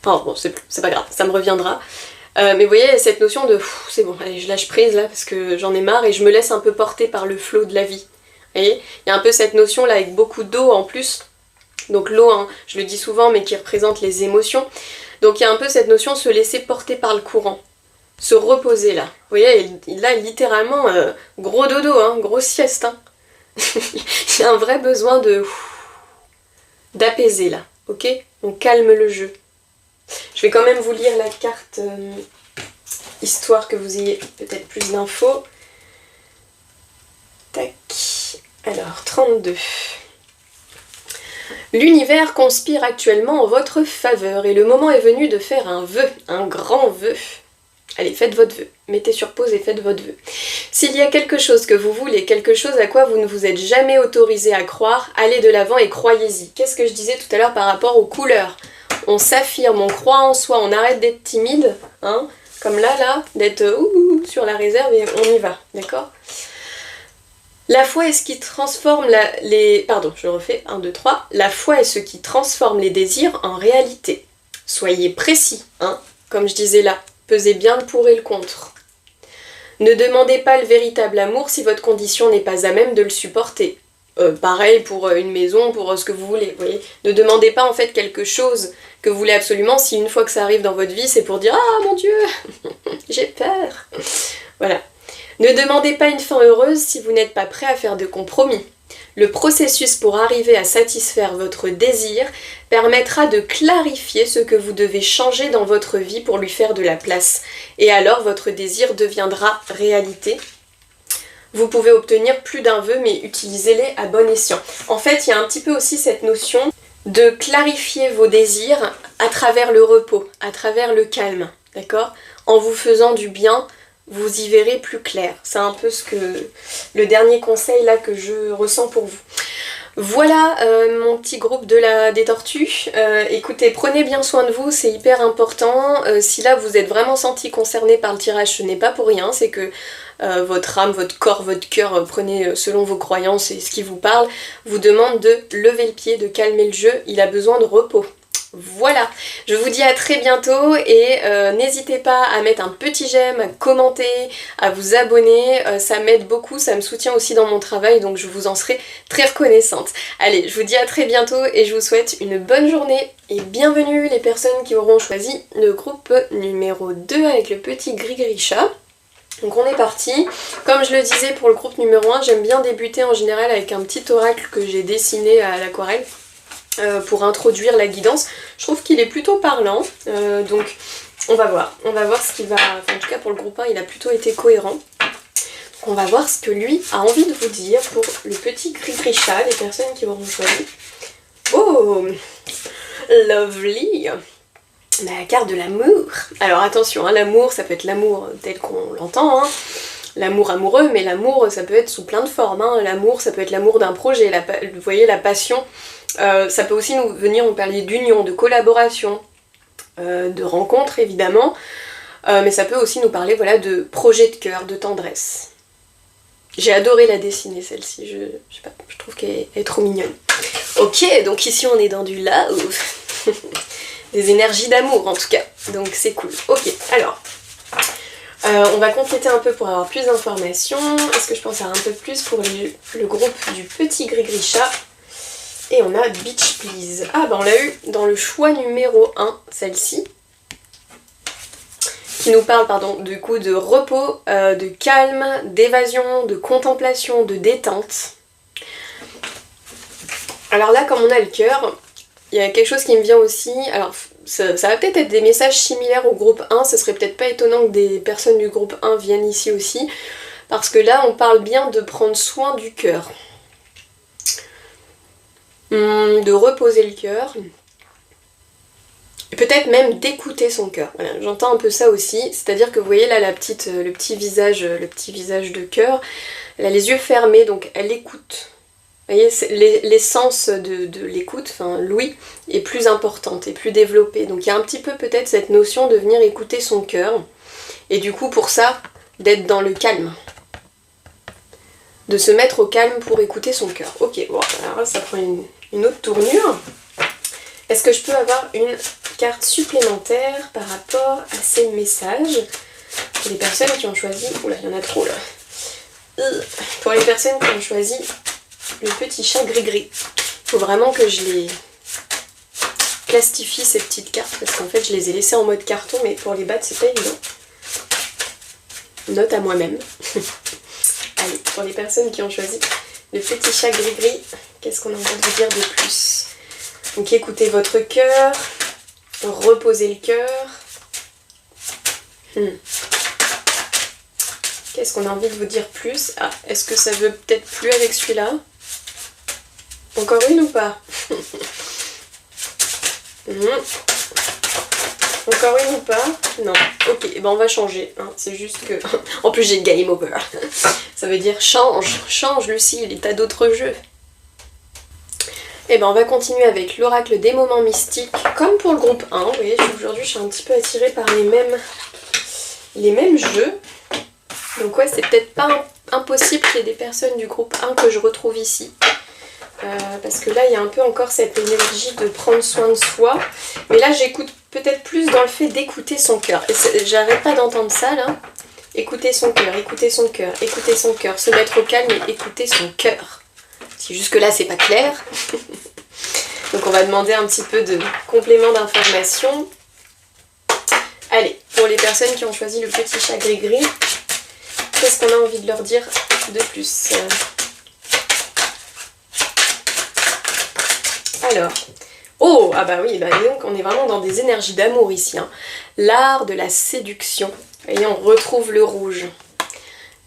Enfin, bon, c'est pas grave, ça me reviendra. Mais vous voyez, cette notion de c'est bon, allez, je lâche prise là parce que j'en ai marre et je me laisse un peu porter par le flot de la vie. Vous voyez, il y a un peu cette notion là avec beaucoup d'eau en plus. Donc l'eau, hein, je le dis souvent, mais qui représente les émotions. Donc il y a un peu cette notion de se laisser porter par le courant. Se reposer là. Vous voyez, là littéralement, gros dodo, hein, grosse sieste. Hein. Il y a un vrai besoin d'apaiser là, ok? On calme le jeu. Je vais quand même vous lire la carte, histoire que vous ayez peut-être plus d'infos. Tac. Alors, 32. L'univers conspire actuellement en votre faveur et le moment est venu de faire un vœu, un grand vœu. Allez, faites votre vœu. Mettez sur pause et faites votre vœu. S'il y a quelque chose que vous voulez, quelque chose à quoi vous ne vous êtes jamais autorisé à croire, allez de l'avant et croyez-y. Qu'est-ce que je disais tout à l'heure par rapport aux couleurs? on s'affirme, on croit en soi, on arrête d'être timide, hein, comme là, d'être sur la réserve et on y va, d'accord? La foi est ce qui transforme Pardon, je refais, 1, 2, 3. La foi est ce qui transforme les désirs en réalité. Soyez précis, hein, comme je disais là, pesez bien le pour et le contre. Ne demandez pas le véritable amour si votre condition n'est pas à même de le supporter. Pareil pour une maison, pour ce que vous voulez, vous voyez. Ne demandez pas en fait quelque chose que vous voulez absolument si une fois que ça arrive dans votre vie, c'est pour dire « Ah mon Dieu, j'ai peur !» Voilà. Ne demandez pas une fin heureuse si vous n'êtes pas prêt à faire de compromis. Le processus pour arriver à satisfaire votre désir permettra de clarifier ce que vous devez changer dans votre vie pour lui faire de la place. Et alors votre désir deviendra réalité. Vous pouvez obtenir plus d'un vœu, mais utilisez-les à bon escient. En fait, il y a un petit peu aussi cette notion de clarifier vos désirs à travers le repos, à travers le calme, d'accord? En vous faisant du bien, vous y verrez plus clair. C'est un peu le dernier conseil là que je ressens pour vous. Voilà mon petit groupe des tortues. Écoutez, prenez bien soin de vous, c'est hyper important. Si là vous êtes vraiment senti concerné par le tirage, ce n'est pas pour rien, c'est que votre âme, votre corps, votre cœur, prenez selon vos croyances et ce qui vous parle, vous demande de lever le pied, de calmer le jeu, il a besoin de repos. Voilà, je vous dis à très bientôt et n'hésitez pas à mettre un petit j'aime, à commenter, à vous abonner, ça m'aide beaucoup, ça me soutient aussi dans mon travail donc je vous en serai très reconnaissante. Allez, je vous dis à très bientôt et je vous souhaite une bonne journée et bienvenue les personnes qui auront choisi le groupe numéro 2 avec le petit gris-gris chat. Donc on est parti. Comme je le disais pour le groupe numéro 1, j'aime bien débuter en général avec un petit oracle que j'ai dessiné à l'aquarelle. Pour introduire la guidance. Je trouve qu'il est plutôt parlant, donc on va voir ce qu'il va... Enfin, en tout cas pour le groupe 1 il a plutôt été cohérent. Donc on va voir ce que lui a envie de vous dire pour le petit gris-gris chat, les personnes qui auront choisi. Oh, lovely. La carte de l'amour. Alors attention, hein, l'amour ça peut être l'amour tel qu'on l'entend, hein. L'amour amoureux, mais l'amour ça peut être sous plein de formes, hein. L'amour ça peut être l'amour d'un projet, vous voyez la passion. Ça peut aussi nous parler d'union, de collaboration, de rencontre évidemment, mais ça peut aussi nous parler voilà, de projet de cœur, de tendresse. J'ai adoré la dessiner celle-ci, je sais pas, je trouve qu'elle est trop mignonne. Ok, donc ici on est dans du love, des énergies d'amour en tout cas, donc c'est cool. Ok, alors, on va compléter un peu pour avoir plus d'informations. Est-ce que je pense à un peu plus pour le groupe du petit gris-gris chat? Et on a Beach Please. Ah bah on l'a eu dans le choix numéro 1, celle-ci. Qui nous parle, pardon, du coup de repos, de calme, d'évasion, de contemplation, de détente. Alors là, comme on a le cœur, il y a quelque chose qui me vient aussi. Alors ça va peut-être être des messages similaires au groupe 1, ce serait peut-être pas étonnant que des personnes du groupe 1 viennent ici aussi. Parce que là, on parle bien de prendre soin du cœur. De reposer le cœur, et peut-être même d'écouter son cœur. Voilà, j'entends un peu ça aussi, c'est-à-dire que vous voyez là le petit visage de cœur, elle a les yeux fermés, donc elle écoute. Vous voyez, l'essence de l'écoute, enfin l'ouïe, est plus importante et plus développée. Donc il y a un petit peu peut-être cette notion de venir écouter son cœur, et du coup pour ça, d'être dans le calme. De se mettre au calme pour écouter son cœur. Ok, bon, alors là ça prend une autre tournure. Est-ce que je peux avoir une carte supplémentaire par rapport à ces messages pour les personnes qui ont choisi... Oula, il y en a trop là. Pour les personnes qui ont choisi le petit chat gris-gris. Il faut vraiment que je les plastifie ces petites cartes parce qu'en fait je les ai laissées en mode carton mais pour les battre c'est pas évident. Note à moi-même. Allez, pour les personnes qui ont choisi le petit chat gris-gris, qu'est-ce qu'on a envie de vous dire de plus? Donc écoutez votre cœur, reposez le cœur. Qu'est-ce qu'on a envie de vous dire plus? Ah, est-ce que ça veut peut-être plus avec celui-là? Encore une ou pas? Encore une ou pas? Non. Ok, ben on va changer. Hein. C'est juste que... En plus j'ai game over. Ça veut dire change. Change Lucille, t'as d'autres jeux. Et ben on va continuer avec l'oracle des moments mystiques, comme pour le groupe 1. Vous voyez, aujourd'hui je suis un petit peu attirée par les mêmes jeux. Donc ouais, c'est peut-être pas impossible qu'il y ait des personnes du groupe 1 que je retrouve ici. Parce que là il y a un peu encore cette énergie de prendre soin de soi. Mais là j'écoute peut-être plus dans le fait d'écouter son cœur. Et j'arrête pas d'entendre ça là. Écouter son cœur, écouter son cœur, écouter son cœur, se mettre au calme et écouter son cœur. Si jusque là c'est pas clair. Donc on va demander un petit peu de complément d'information. Allez, pour les personnes qui ont choisi le petit chat gris-gris, qu'est-ce qu'on a envie de leur dire de plus? Alors, oh, ah bah oui, bah donc on est vraiment dans des énergies d'amour ici. Hein. L'art de la séduction. Et on retrouve le rouge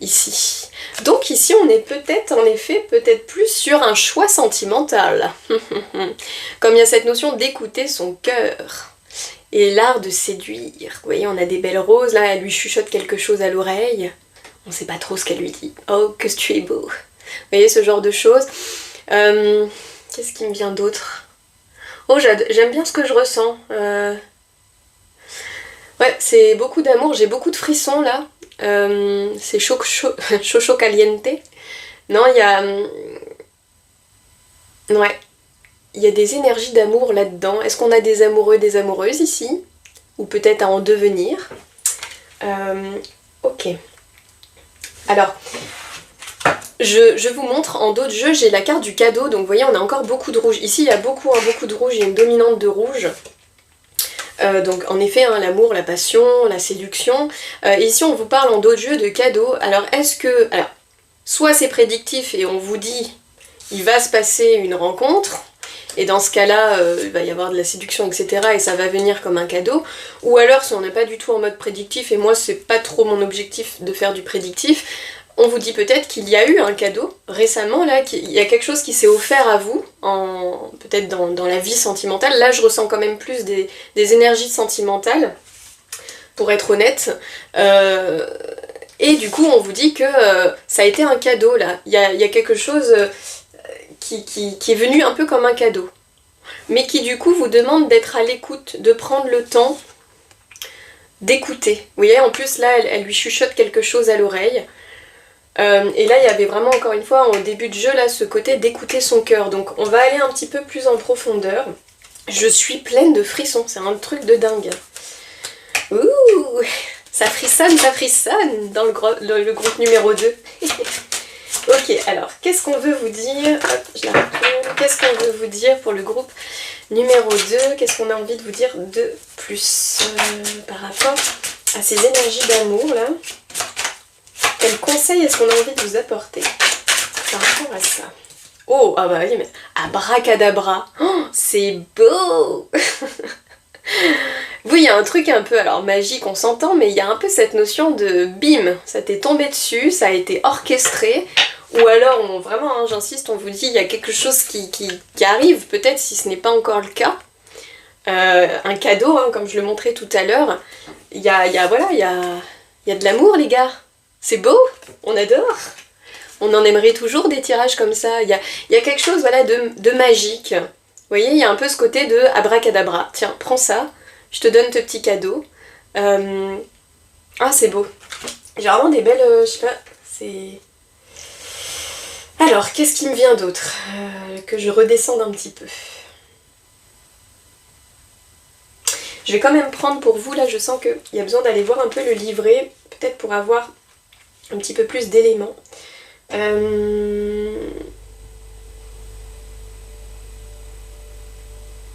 ici. Donc ici on est peut-être en effet plus sur un choix sentimental. Comme il y a cette notion d'écouter son cœur. Et l'art de séduire. Vous voyez, on a des belles roses, là elle lui chuchote quelque chose à l'oreille. On sait pas trop ce qu'elle lui dit. Oh, que tu es beau. Vous voyez, ce genre de choses. Qu'est-ce qui me vient d'autre? Oh, j'aime bien ce que je ressens. Ouais, c'est beaucoup d'amour, j'ai beaucoup de frissons là. C'est chocho caliente. Non, il y a... Ouais. Il y a des énergies d'amour là-dedans. Est-ce qu'on a des amoureux, des amoureuses ici? Ou peut-être à en devenir? Ok. Alors, je vous montre, en d'autres jeux, j'ai la carte du cadeau. Donc vous voyez, on a encore beaucoup de rouge. Ici, il y a beaucoup de rouge, il y a une dominante de rouge. Donc en effet, hein, l'amour, la passion, la séduction. Ici on vous parle en d'autres jeux de cadeaux. Alors est-ce que... Alors, soit c'est prédictif et on vous dit il va se passer une rencontre, et dans ce cas-là, il va y avoir de la séduction, etc. et ça va venir comme un cadeau. Ou alors si on n'est pas du tout en mode prédictif, et moi c'est pas trop mon objectif de faire du prédictif, on vous dit peut-être qu'il y a eu un cadeau récemment, là, qu'il y a quelque chose qui s'est offert à vous, peut-être dans la vie sentimentale. Là, je ressens quand même plus des énergies sentimentales, pour être honnête. Et du coup, on vous dit que ça a été un cadeau, là. Il y a quelque chose qui est venu un peu comme un cadeau. Mais qui, du coup, vous demande d'être à l'écoute, de prendre le temps d'écouter. Vous voyez, en plus, là, elle lui chuchote quelque chose à l'oreille. Et là il y avait vraiment encore une fois au début de jeu là ce côté d'écouter son cœur. Donc on va aller un petit peu plus en profondeur. Je suis pleine de frissons, c'est un truc de dingue. Ouh, ça frissonne dans le groupe numéro 2. Ok, alors qu'est-ce qu'on veut vous dire? Hop, je la retourne. Qu'est-ce qu'on veut vous dire pour le groupe numéro 2? Qu'est-ce qu'on a envie de vous dire de plus par rapport à ces énergies d'amour là? Quel conseil est-ce qu'on a envie de vous apporter par rapport à ça? Oh, ah bah oui, mais abracadabra, oh, c'est beau. Oui, il y a un truc un peu, alors magique, on s'entend, mais il y a un peu cette notion de bim, ça t'est tombé dessus, ça a été orchestré, ou alors, vraiment, hein, j'insiste, on vous dit, il y a quelque chose qui arrive, peut-être si ce n'est pas encore le cas. Un cadeau, hein, comme je le montrais tout à l'heure, il y a de l'amour, les gars. C'est beau, on adore. On en aimerait toujours des tirages comme ça. Il y a quelque chose voilà, de magique. Vous voyez, il y a un peu ce côté de abracadabra. Tiens, prends ça, je te donne ce petit cadeau. Ah, c'est beau. J'ai vraiment des belles... je sais pas, c'est... Alors, qu'est-ce qui me vient d'autre? Que je redescende un petit peu. Je vais quand même prendre pour vous, là, je sens qu'il y a besoin d'aller voir un peu le livret, peut-être pour avoir un petit peu plus d'éléments.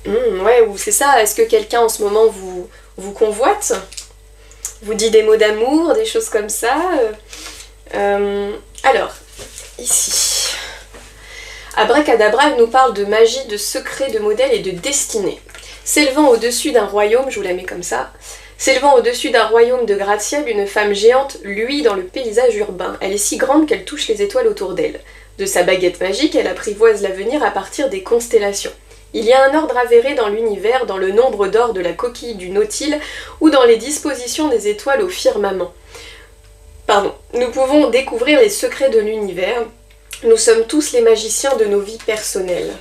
Ouais, ou c'est ça, est-ce que quelqu'un en ce moment vous convoite? Vous dit des mots d'amour, des choses comme ça? Alors, ici. Abracadabra nous parle de magie, de secret, de modèle et de destinée. S'élevant au-dessus d'un royaume, je vous la mets comme ça, s'élevant au-dessus d'un royaume de gratte-ciel, une femme géante luit dans le paysage urbain. Elle est si grande qu'elle touche les étoiles autour d'elle. De sa baguette magique, elle apprivoise l'avenir à partir des constellations. Il y a un ordre avéré dans l'univers, dans le nombre d'or de la coquille du nautile ou dans les dispositions des étoiles au firmament. Pardon. Nous pouvons découvrir les secrets de l'univers. Nous sommes tous les magiciens de nos vies personnelles.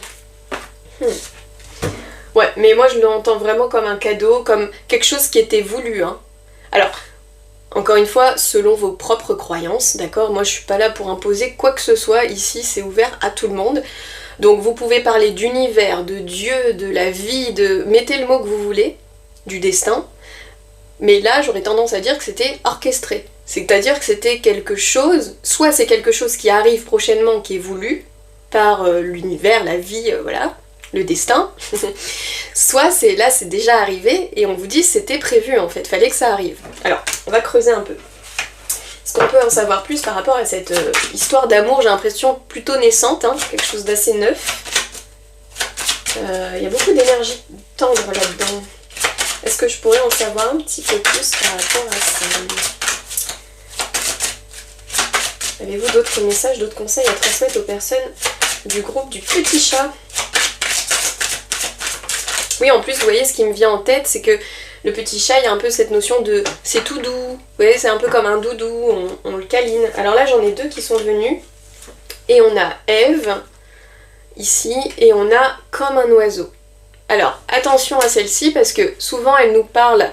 Ouais, mais moi je l'entends vraiment comme un cadeau, comme quelque chose qui était voulu, hein. Alors, encore une fois, selon vos propres croyances, d'accord? Moi je suis pas là pour imposer quoi que ce soit, ici c'est ouvert à tout le monde. Donc vous pouvez parler d'univers, de Dieu, de la vie, de... mettez le mot que vous voulez, du destin, mais là j'aurais tendance à dire que c'était orchestré. C'est-à-dire que c'était quelque chose, soit c'est quelque chose qui arrive prochainement, qui est voulu par l'univers, la vie, voilà, le destin, soit c'est déjà arrivé et on vous dit c'était prévu en fait, fallait que ça arrive. Alors, on va creuser un peu. Est-ce qu'on peut en savoir plus par rapport à cette histoire d'amour, j'ai l'impression plutôt naissante, hein, quelque chose d'assez neuf. Il y a beaucoup d'énergie tendre là-dedans. Est-ce que je pourrais en savoir un petit peu plus par rapport à ça? Avez-vous d'autres messages, d'autres conseils à transmettre aux personnes du groupe du petit chat? Oui, en plus, vous voyez, ce qui me vient en tête, c'est que le petit chat, il y a un peu cette notion de c'est tout doux. Vous voyez, c'est un peu comme un doudou, on le câline. Alors là, j'en ai deux qui sont venus. Et on a Ève, ici, et on a comme un oiseau. Alors, attention à celle-ci, parce que souvent, elle nous parle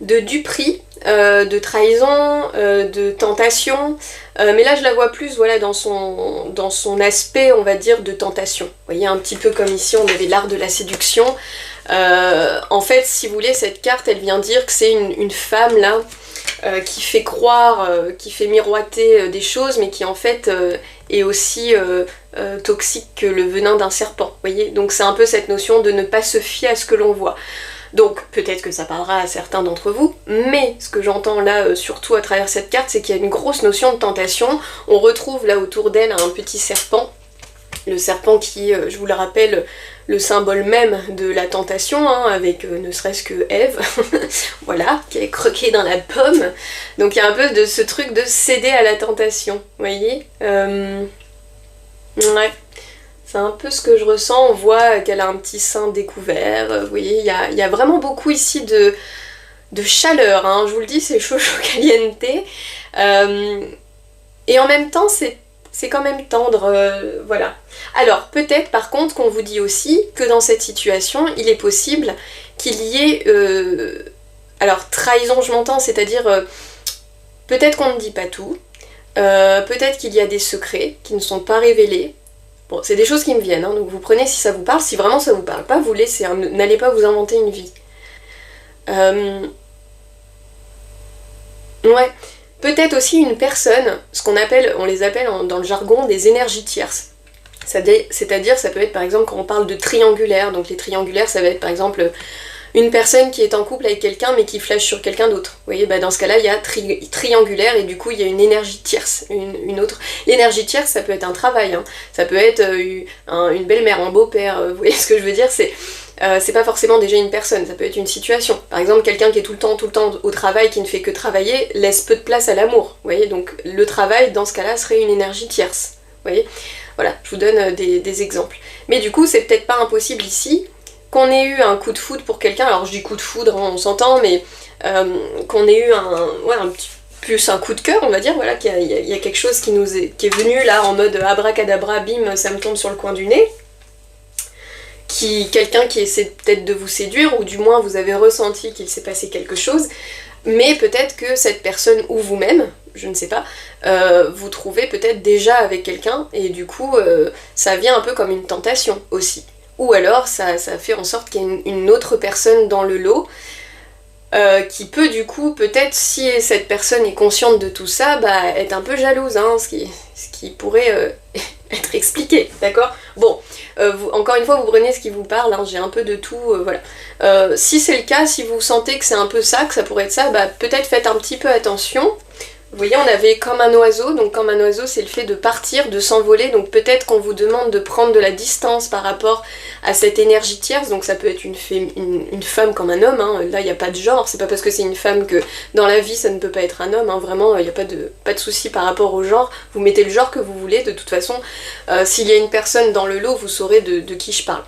de duperie, de trahison, de tentation. Mais là, je la vois plus, voilà, dans son aspect, on va dire, de tentation. Vous voyez, un petit peu comme ici, on avait l'art de la séduction. En fait, si vous voulez, cette carte, elle vient dire que c'est une femme là qui fait croire, qui fait miroiter des choses, mais qui en fait est aussi toxique que le venin d'un serpent. Vous voyez, donc c'est un peu cette notion de ne pas se fier à ce que l'on voit. Donc peut-être que ça parlera à certains d'entre vous, mais ce que j'entends là surtout à travers cette carte, c'est qu'il y a une grosse notion de tentation. On retrouve là autour d'elle un petit serpent. Le serpent qui, je vous le rappelle, le symbole même de la tentation, hein, avec ne serait-ce que Ève, voilà, qui est croquée dans la pomme. Donc il y a un peu de ce truc de céder à la tentation, vous voyez, ouais, c'est un peu ce que je ressens. On voit qu'elle a un petit sein découvert, vous voyez, il y a vraiment beaucoup ici de chaleur, hein, je vous le dis, c'est chaud caliente, et en même temps c'est quand même tendre, voilà. Alors, peut-être par contre qu'on vous dit aussi que dans cette situation, il est possible qu'il y ait... alors, trahison, je m'entends, c'est-à-dire... peut-être qu'on ne dit pas tout, peut-être qu'il y a des secrets qui ne sont pas révélés. Bon, c'est des choses qui me viennent, hein, donc vous prenez si ça vous parle. Si vraiment ça vous parle pas, vous laissez, hein, n'allez pas vous inventer une vie. Ouais... Peut-être aussi une personne, ce qu'on appelle, on les appelle dans le jargon des énergies tierces. C'est-à-dire, ça peut être par exemple quand on parle de triangulaire, donc les triangulaires ça va être par exemple une personne qui est en couple avec quelqu'un mais qui flash sur quelqu'un d'autre. Vous voyez, bah dans ce cas-là il y a triangulaire et du coup il y a une énergie tierce, une autre. L'énergie tierce ça peut être un travail, hein. Ça peut être une belle-mère, un beau-père, vous voyez ce que je veux dire, c'est pas forcément déjà une personne, ça peut être une situation. Par exemple, quelqu'un qui est tout le temps au travail, qui ne fait que travailler, laisse peu de place à l'amour. Vous voyez, donc le travail, dans ce cas-là, serait une énergie tierce. Vous voyez, voilà, je vous donne des exemples. Mais du coup, c'est peut-être pas impossible ici qu'on ait eu un coup de foudre pour quelqu'un. Alors je dis coup de foudre, hein, on s'entend, mais qu'on ait eu un petit plus un coup de cœur, on va dire, voilà, qu'il y a quelque chose qui est venu là en mode abracadabra, bim, ça me tombe sur le coin du nez. Quelqu'un qui essaie peut-être de vous séduire, ou du moins vous avez ressenti qu'il s'est passé quelque chose, mais peut-être que cette personne, ou vous-même, je ne sais pas, vous trouvez peut-être déjà avec quelqu'un, et du coup ça vient un peu comme une tentation aussi. Ou alors ça fait en sorte qu'il y ait une autre personne dans le lot, qui peut du coup, peut-être si cette personne est consciente de tout ça, bah être un peu jalouse, hein, ce qui pourrait être expliqué, d'accord? Bon, encore une fois, vous prenez ce qui vous parle, hein, j'ai un peu de tout, voilà. Si c'est le cas, si vous sentez que c'est un peu ça, que ça pourrait être ça, bah peut-être faites un petit peu attention. Vous voyez, on avait comme un oiseau, donc comme un oiseau, c'est le fait de partir, de s'envoler, donc peut-être qu'on vous demande de prendre de la distance par rapport à cette énergie tierce, donc ça peut être une femme comme un homme, hein. Là il n'y a pas de genre, c'est pas parce que c'est une femme que dans la vie ça ne peut pas être un homme, hein. Vraiment il n'y a pas de souci par rapport au genre, vous mettez le genre que vous voulez, de toute façon, s'il y a une personne dans le lot, vous saurez de qui je parle.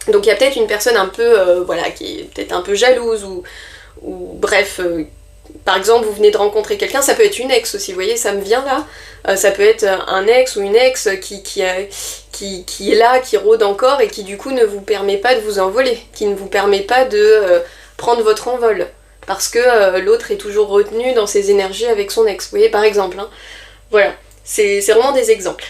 Donc il y a peut-être une personne un peu, voilà, qui est peut-être un peu jalouse, ou bref... par exemple, vous venez de rencontrer quelqu'un, ça peut être une ex aussi, vous voyez, ça me vient là. Ça peut être un ex ou une ex qui est là, qui rôde encore et qui du coup ne vous permet pas de vous envoler, qui ne vous permet pas de prendre votre envol, parce que l'autre est toujours retenu dans ses énergies avec son ex, vous voyez, par exemple. Hein. Voilà, c'est vraiment des exemples.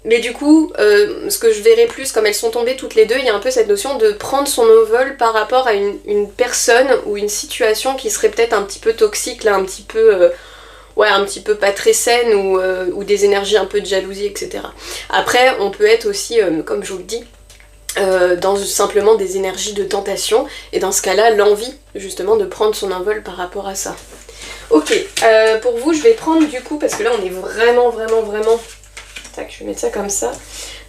Mais du coup, ce que je verrais plus, comme elles sont tombées toutes les deux, il y a un peu cette notion de prendre son envol par rapport à une personne ou une situation qui serait peut-être un petit peu toxique, là, un petit peu pas très saine, ou des énergies un peu de jalousie, etc. Après, on peut être aussi, comme je vous le dis, dans simplement des énergies de tentation, et dans ce cas-là, l'envie, justement, de prendre son envol par rapport à ça. Ok, pour vous, je vais prendre du coup, parce que là, on est vraiment... Tac, je vais mettre ça comme ça.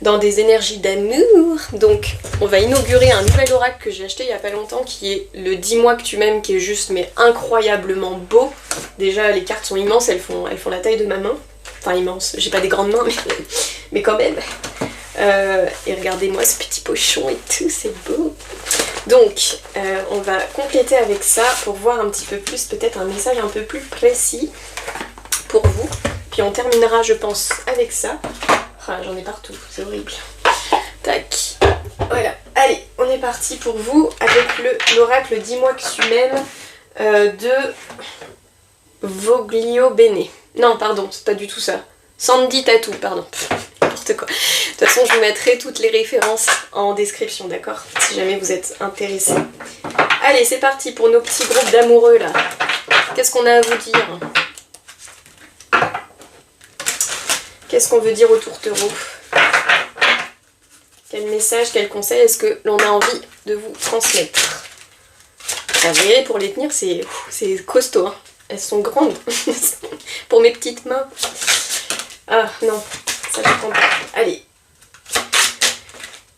Dans des énergies d'amour. Donc, on va inaugurer un nouvel oracle que j'ai acheté il y a pas longtemps, qui est le Dis-moi que tu m'aimes, qui est juste, mais incroyablement beau. Déjà, les cartes sont immenses, elles font la taille de ma main. Enfin, immenses, j'ai pas des grandes mains, mais quand même. Et regardez-moi ce petit pochon et tout, c'est beau. Donc, on va compléter avec ça pour voir un petit peu plus, peut-être un message un peu plus précis pour vous. Puis on terminera, je pense, avec ça. Ah, j'en ai partout, c'est horrible. Tac. Voilà. Allez, on est parti pour vous avec l'oracle Dis-moi que tu m'aimes de Voglio Bene. Non, pardon, c'est pas du tout ça. Sandy Tattoo, pardon. N'importe quoi. De toute façon, je vous mettrai toutes les références en description, d'accord? Si jamais vous êtes intéressés. Allez, c'est parti pour nos petits groupes d'amoureux, là. Qu'est-ce qu'on a à vous dire? Qu'est-ce qu'on veut dire aux tourtereaux? Quel message, quel conseil est-ce que l'on a envie de vous transmettre? Vous voyez, pour les tenir, c'est costaud. Hein. Elles sont grandes. Pour mes petites mains. Ah non, ça ne prend pas. Allez.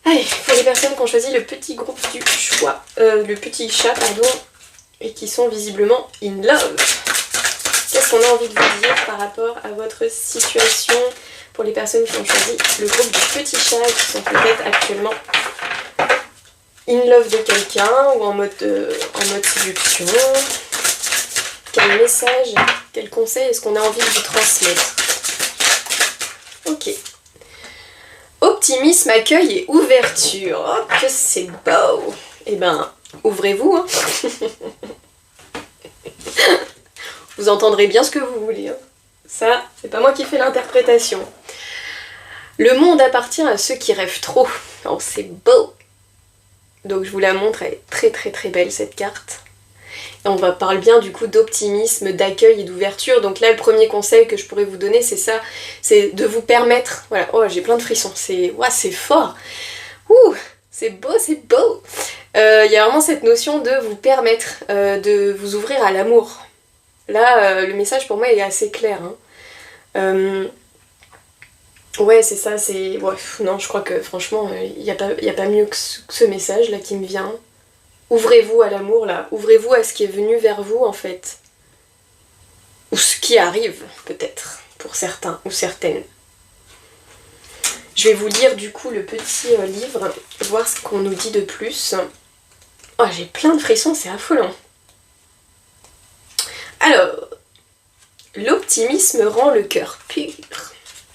Allez, pour les personnes qui ont choisi le petit groupe du choix, le petit chat, pardon, et qui sont visiblement in love. Qu'est-ce qu'on a envie de vous dire par rapport à votre situation pour les personnes qui ont choisi le groupe du petit chat et qui sont peut-être actuellement in love de quelqu'un ou en mode séduction? Quel message, quel conseil est-ce qu'on a envie de vous transmettre? Ok. Optimisme, accueil et ouverture. Oh, que c'est beau! Eh ben, ouvrez-vous, hein. Vous entendrez bien ce que vous voulez. Hein. Ça, c'est pas moi qui fais l'interprétation. Le monde appartient à ceux qui rêvent trop. Oh, c'est beau! Donc je vous la montre, elle est très très très belle cette carte. Et on va parler bien du coup d'optimisme, d'accueil et d'ouverture. Donc là, le premier conseil que je pourrais vous donner, c'est ça. C'est de vous permettre... Voilà, oh, j'ai plein de frissons. C'est fort! Ouh! C'est beau, c'est beau! Il y a vraiment cette notion de vous permettre de vous ouvrir à l'amour. Là, le message pour moi est assez clair. Hein. Ouais, c'est ça, c'est... Ouais, non, je crois que franchement, il n'y a pas mieux que ce message là qui me vient. Ouvrez-vous à l'amour là, ouvrez-vous à ce qui est venu vers vous en fait. Ou ce qui arrive peut-être, pour certains ou certaines. Je vais vous lire du coup le petit livre, voir ce qu'on nous dit de plus. Oh, j'ai plein de frissons, c'est affolant. Alors, l'optimisme rend le cœur pur.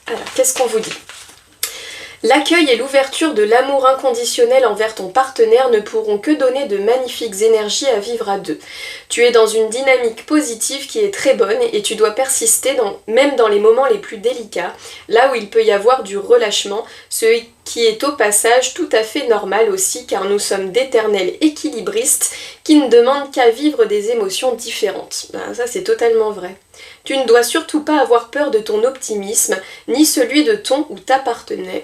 Alors, qu'est-ce qu'on vous dit? L'accueil et l'ouverture de l'amour inconditionnel envers ton partenaire ne pourront que donner de magnifiques énergies à vivre à deux. Tu es dans une dynamique positive qui est très bonne et tu dois persister même dans les moments les plus délicats, là où il peut y avoir du relâchement, ce qui est au passage tout à fait normal aussi car nous sommes d'éternels équilibristes qui ne demandent qu'à vivre des émotions différentes. Ben, ça c'est totalement vrai. Tu ne dois surtout pas avoir peur de ton optimisme, ni celui de ton ou ta partenaire,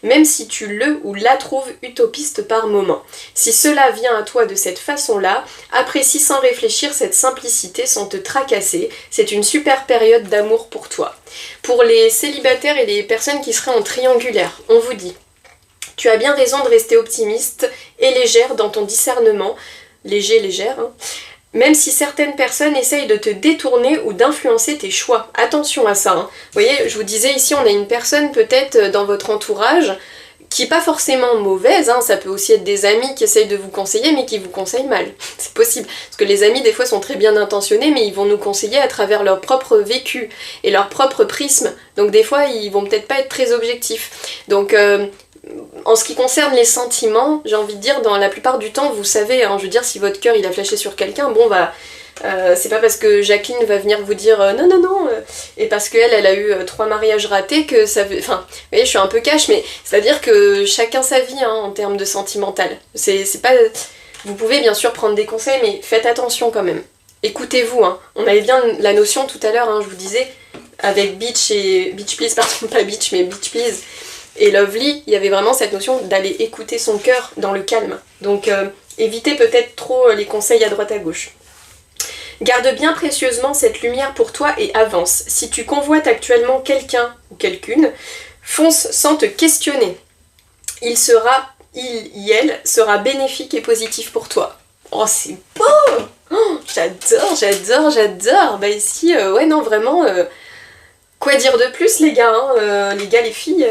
même si tu le ou la trouves utopiste par moment. Si cela vient à toi de cette façon-là, apprécie sans réfléchir cette simplicité sans te tracasser, c'est une super période d'amour pour toi. Pour les célibataires et les personnes qui seraient en triangulaire, on vous dit: tu as bien raison de rester optimiste et légère dans ton discernement, légère, hein. Même si certaines personnes essayent de te détourner ou d'influencer tes choix. Attention à ça. Hein. Vous voyez, je vous disais ici, on a une personne peut-être dans votre entourage qui est pas forcément mauvaise, hein, ça peut aussi être des amis qui essayent de vous conseiller mais qui vous conseillent mal, c'est possible. Parce que les amis des fois sont très bien intentionnés mais ils vont nous conseiller à travers leur propre vécu et leur propre prisme, donc des fois ils vont peut-être pas être très objectifs. Donc en ce qui concerne les sentiments, j'ai envie de dire, dans la plupart du temps, vous savez, hein, je veux dire, si votre cœur il a flashé sur quelqu'un, bon bah c'est pas parce que Jacqueline va venir vous dire non non non et parce qu'elle elle a eu 3 mariages ratés que ça veut... Enfin, vous voyez, je suis un peu cash, mais c'est-à-dire que chacun sa vie hein, en termes de sentimental. C'est pas... Vous pouvez bien sûr prendre des conseils, mais faites attention quand même. Écoutez-vous, hein. On avait bien la notion tout à l'heure, hein, je vous disais, avec Beach et... Beach Please, pardon, pas Beach, mais Beach Please et Lovely, il y avait vraiment cette notion d'aller écouter son cœur dans le calme. Donc évitez peut-être trop les conseils à droite à gauche. Garde bien précieusement cette lumière pour toi et avance. Si tu convoites actuellement quelqu'un ou quelqu'une, fonce sans te questionner. Il, elle sera bénéfique et positif pour toi. Oh, c'est beau! Oh, j'adore! Bah ici, ouais, non, vraiment, quoi dire de plus, les gars, hein, les gars, les filles,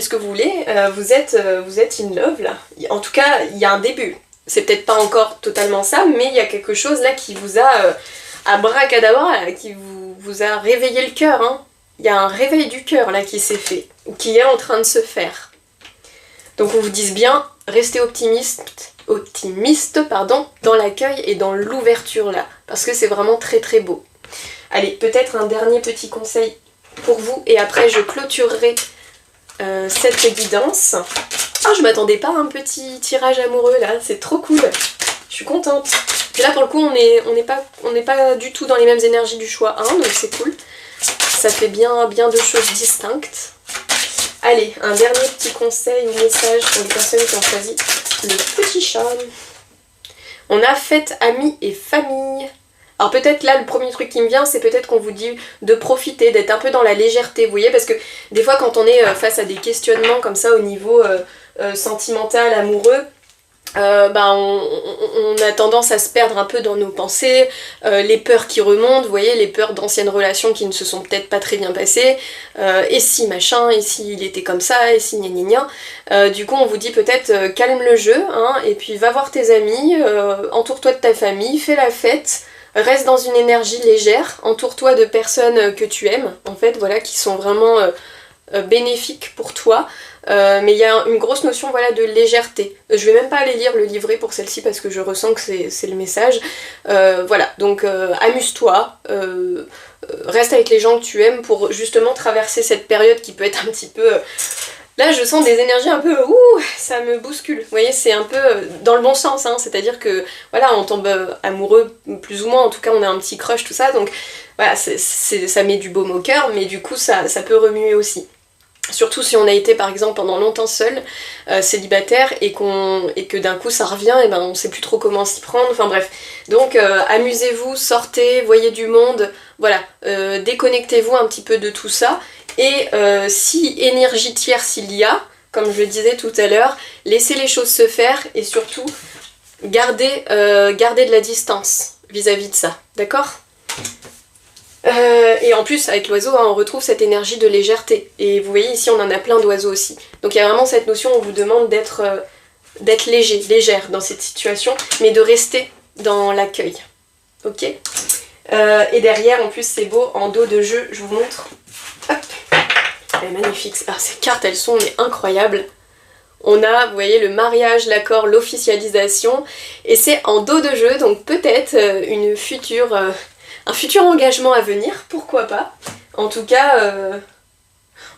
ce que vous voulez, vous êtes in love, là. En tout cas, il y a un début. C'est peut-être pas encore totalement ça, mais il y a quelque chose là qui vous a abracadabra, qui vous a réveillé le cœur. Hein. Il y a un réveil du cœur là qui s'est fait, ou qui est en train de se faire. Donc on vous dise bien, restez optimiste dans l'accueil et dans l'ouverture là, parce que c'est vraiment très très beau. Allez, peut-être un dernier petit conseil pour vous, et après je clôturerai cette guidance. Oh, je m'attendais pas à un petit tirage amoureux là, c'est trop cool. Je suis contente. Et là pour le coup on n'est pas du tout dans les mêmes énergies du choix 1, donc c'est cool. Ça fait bien deux choses distinctes. Allez, un dernier petit conseil ou message pour les personnes qui ont choisi le petit chat. On a fête amis et famille. Alors peut-être là, le premier truc qui me vient, c'est peut-être qu'on vous dit de profiter, d'être un peu dans la légèreté, vous voyez, parce que des fois quand on est face à des questionnements comme ça au niveau sentimental, amoureux, on a tendance à se perdre un peu dans nos pensées, les peurs qui remontent, vous voyez, les peurs d'anciennes relations qui ne se sont peut-être pas très bien passées, et si machin, et si il était comme ça, et si gna gna gna. Du coup on vous dit peut-être calme le jeu, hein, et puis va voir tes amis, entoure-toi de ta famille, fais la fête. Reste dans une énergie légère, entoure-toi de personnes que tu aimes, en fait, voilà, qui sont vraiment bénéfiques pour toi. Mais il y a une grosse notion voilà, de légèreté. Je vais même pas aller lire le livret pour celle-ci parce que je ressens que c'est le message. Voilà, donc amuse-toi, reste avec les gens que tu aimes pour justement traverser cette période qui peut être un petit peu... Là, je sens des énergies un peu, ça me bouscule. Vous voyez, c'est un peu dans le bon sens, hein, c'est-à-dire que, voilà, on tombe amoureux, plus ou moins, en tout cas, on a un petit crush, tout ça, donc, voilà, ça met du baume au cœur, mais du coup, ça peut remuer aussi. Surtout si on a été, par exemple, pendant longtemps seul, célibataire, et que d'un coup, ça revient, et ben, on sait plus trop comment s'y prendre, enfin bref. Donc, amusez-vous, sortez, voyez du monde, voilà, déconnectez-vous un petit peu de tout ça, et si énergie tierce il y a, comme je le disais tout à l'heure, laissez les choses se faire et surtout gardez de la distance vis-à-vis de ça, d'accord ? Et en plus avec l'oiseau hein, on retrouve cette énergie de légèreté et vous voyez ici on en a plein d'oiseaux aussi. Donc il y a vraiment cette notion où on vous demande d'être légère dans cette situation mais de rester dans l'accueil, ok ? Et derrière en plus c'est beau en dos de jeu, je vous montre. Hop. Elle est magnifique. Alors, ces cartes, elles sont mais incroyables. On a, vous voyez, le mariage, l'accord, l'officialisation. Et c'est en dos de jeu, donc peut-être un futur engagement à venir, pourquoi pas. En tout cas,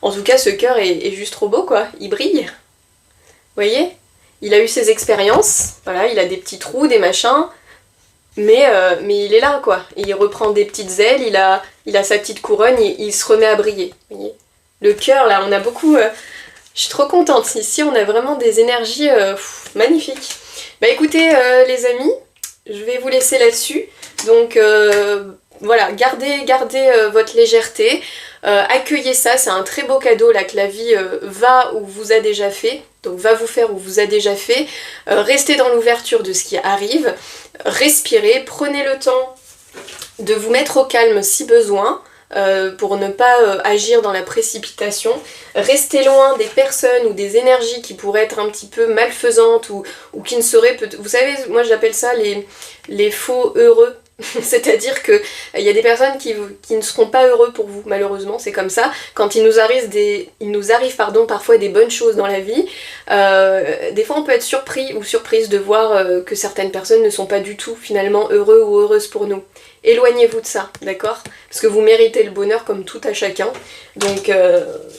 ce cœur est juste trop beau, quoi. Il brille. Vous voyez ? Il a eu ses expériences. Voilà, il a des petits trous, des machins. Mais il est là, quoi. Et il reprend des petites ailes, il a sa petite couronne, il se remet à briller. Vous voyez ? Le cœur, là, on a beaucoup... je suis trop contente. Ici, on a vraiment des énergies magnifiques. Bah écoutez, les amis, je vais vous laisser là-dessus. Donc, voilà, gardez votre légèreté. Accueillez ça, c'est un très beau cadeau, là, que la vie va ou vous a déjà fait. Donc, va vous faire ou vous a déjà fait. Restez dans l'ouverture de ce qui arrive. Respirez, prenez le temps de vous mettre au calme si besoin. pour ne pas agir dans la précipitation. Restez loin des personnes ou des énergies qui pourraient être un petit peu malfaisantes ou qui ne seraient vous savez, moi j'appelle ça les faux heureux. C'est-à-dire que il y a des personnes qui ne seront pas heureux pour vous, malheureusement, c'est comme ça. Quand il nous arrive parfois des bonnes choses dans la vie, des fois on peut être surpris ou surprise de voir que certaines personnes ne sont pas du tout finalement heureux ou heureuses pour nous. Éloignez-vous de ça, d'accord? Parce que vous méritez le bonheur comme tout à chacun. Donc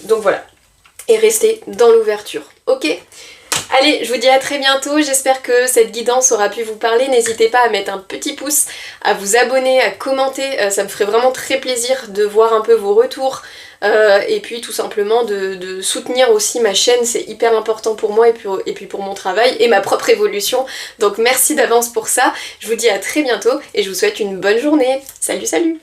voilà. Et restez dans l'ouverture, ok? Allez, je vous dis à très bientôt, j'espère que cette guidance aura pu vous parler. N'hésitez pas à mettre un petit pouce, à vous abonner, à commenter, ça me ferait vraiment très plaisir de voir un peu vos retours. Et puis tout simplement de soutenir aussi ma chaîne, c'est hyper important pour moi et puis pour mon travail et ma propre évolution. Donc merci d'avance pour ça, je vous dis à très bientôt et je vous souhaite une bonne journée. Salut salut!